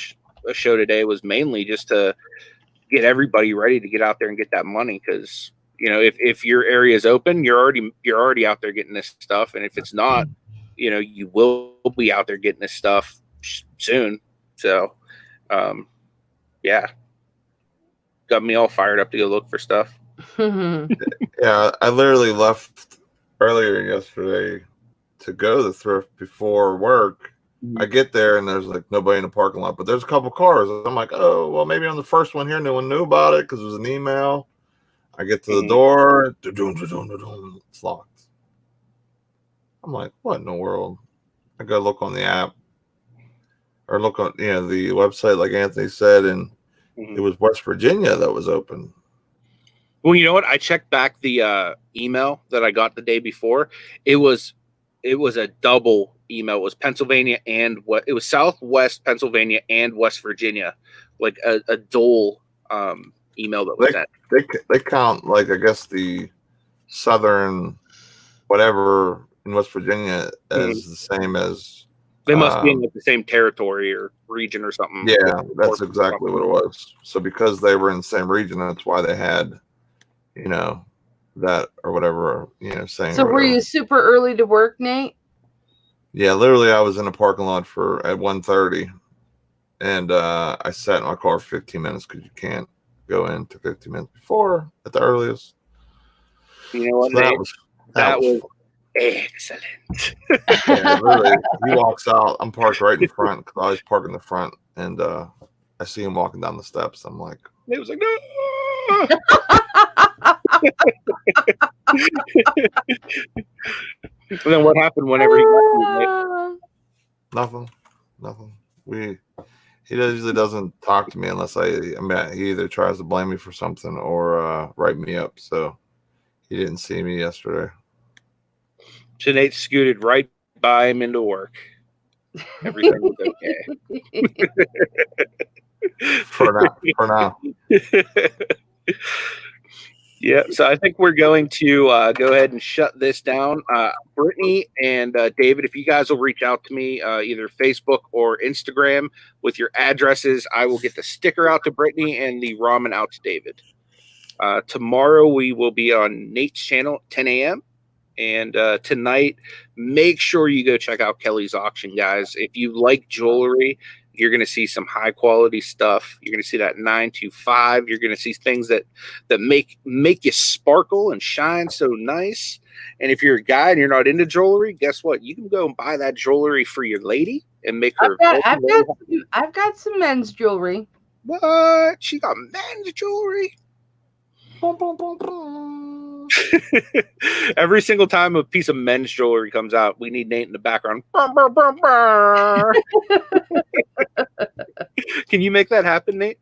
show today, was mainly just to get everybody ready to get out there and get that money. Because you know, if your area is open, you're already out there getting this stuff, and if it's not, you know, you will be out there getting this stuff soon. So, yeah, got me all fired up to go look for stuff. Yeah, I literally left earlier yesterday to go to the thrift before work. I get there and there's like nobody in the parking lot, but there's a couple cars. I'm like, oh, well, maybe on the first one here, no one knew about it because it was an email. I get to the door, it's locked. I'm like, what in the world? I go look on the app or look on the website, like Anthony said, and it was West Virginia that was open. Well, you know what? I checked back the email that I got the day before. It was a double email. It was Pennsylvania and it was Southwest Pennsylvania and West Virginia, like a dual email that was sent. They count, like, I guess the southern whatever in West Virginia as the same as. They must be in like the same territory or region or something. Yeah, that's exactly what it was. So because they were in the same region, that's why they had, that or whatever, saying. So were you super early to work, Nate? Yeah, literally, I was in a parking lot at 1:30, and I sat in my car for 15 minutes because you can't go in to 15 minutes before at the earliest. You know what, so Nate? That was excellent. Yeah, really, he walks out. I'm parked right in front because I always park in the front, and I see him walking down the steps. I'm like, it was like, no. And then what happened whenever he got you? Nothing. He usually doesn't talk to me unless he either tries to blame me for something or write me up. So he didn't see me yesterday. So Nate scooted right by him into work. Everything was okay. For now. Yeah, so I think we're going to go ahead and shut this down. Brittany and David, if you guys will reach out to me, either Facebook or Instagram with your addresses, I will get the sticker out to Brittany and the ramen out to David. Tomorrow we will be on Nate's channel at 10 a.m. And tonight, make sure you go check out Kelly's auction, guys. If you like jewelry, you're going to see some high quality stuff. You're going to see that 925. You're going to see things that make you sparkle and shine so nice. And if you're a guy and you're not into jewelry, guess what? You can go and buy that jewelry for your lady and make her. I've got some men's jewelry. What? She got men's jewelry? Boom, boom, boom, boom. Every single time a piece of men's jewelry comes out, we need Nate in the background. Can you make that happen, Nate?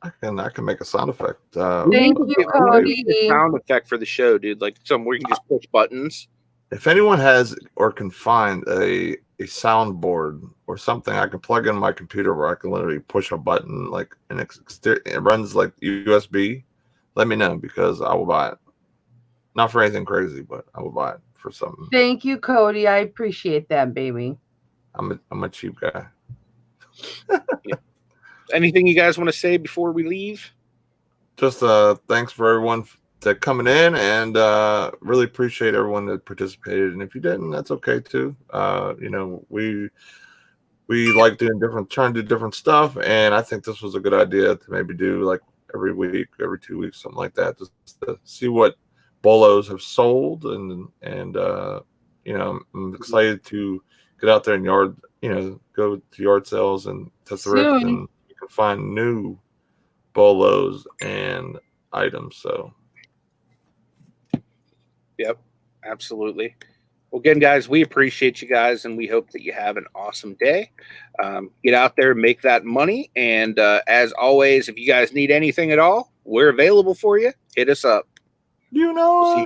I can make a sound effect. Thank you, Cody. Sound effect for the show, dude. Like somewhere you can just push buttons. If anyone has or can find a soundboard or something I can plug in my computer where I can literally push a button, like it runs like USB, let me know because I will buy it. Not for anything crazy, but I will buy it for something. Thank you, Cody. I appreciate that, baby. I'm a cheap guy. Yeah. Anything you guys want to say before we leave? Just thanks for everyone that coming in, and really appreciate everyone that participated. And if you didn't, that's okay too. We like trying to do different stuff, and I think this was a good idea to maybe do like every week, every 2 weeks, something like that, just to see what Bolos have sold, and I'm excited to get out there and go to yard sales and to thrift, and you can find new Bolos and items. So, yep, absolutely. Well, again, guys, we appreciate you guys, and we hope that you have an awesome day. Get out there, make that money, and as always, if you guys need anything at all, we're available for you. Hit us up. We'll see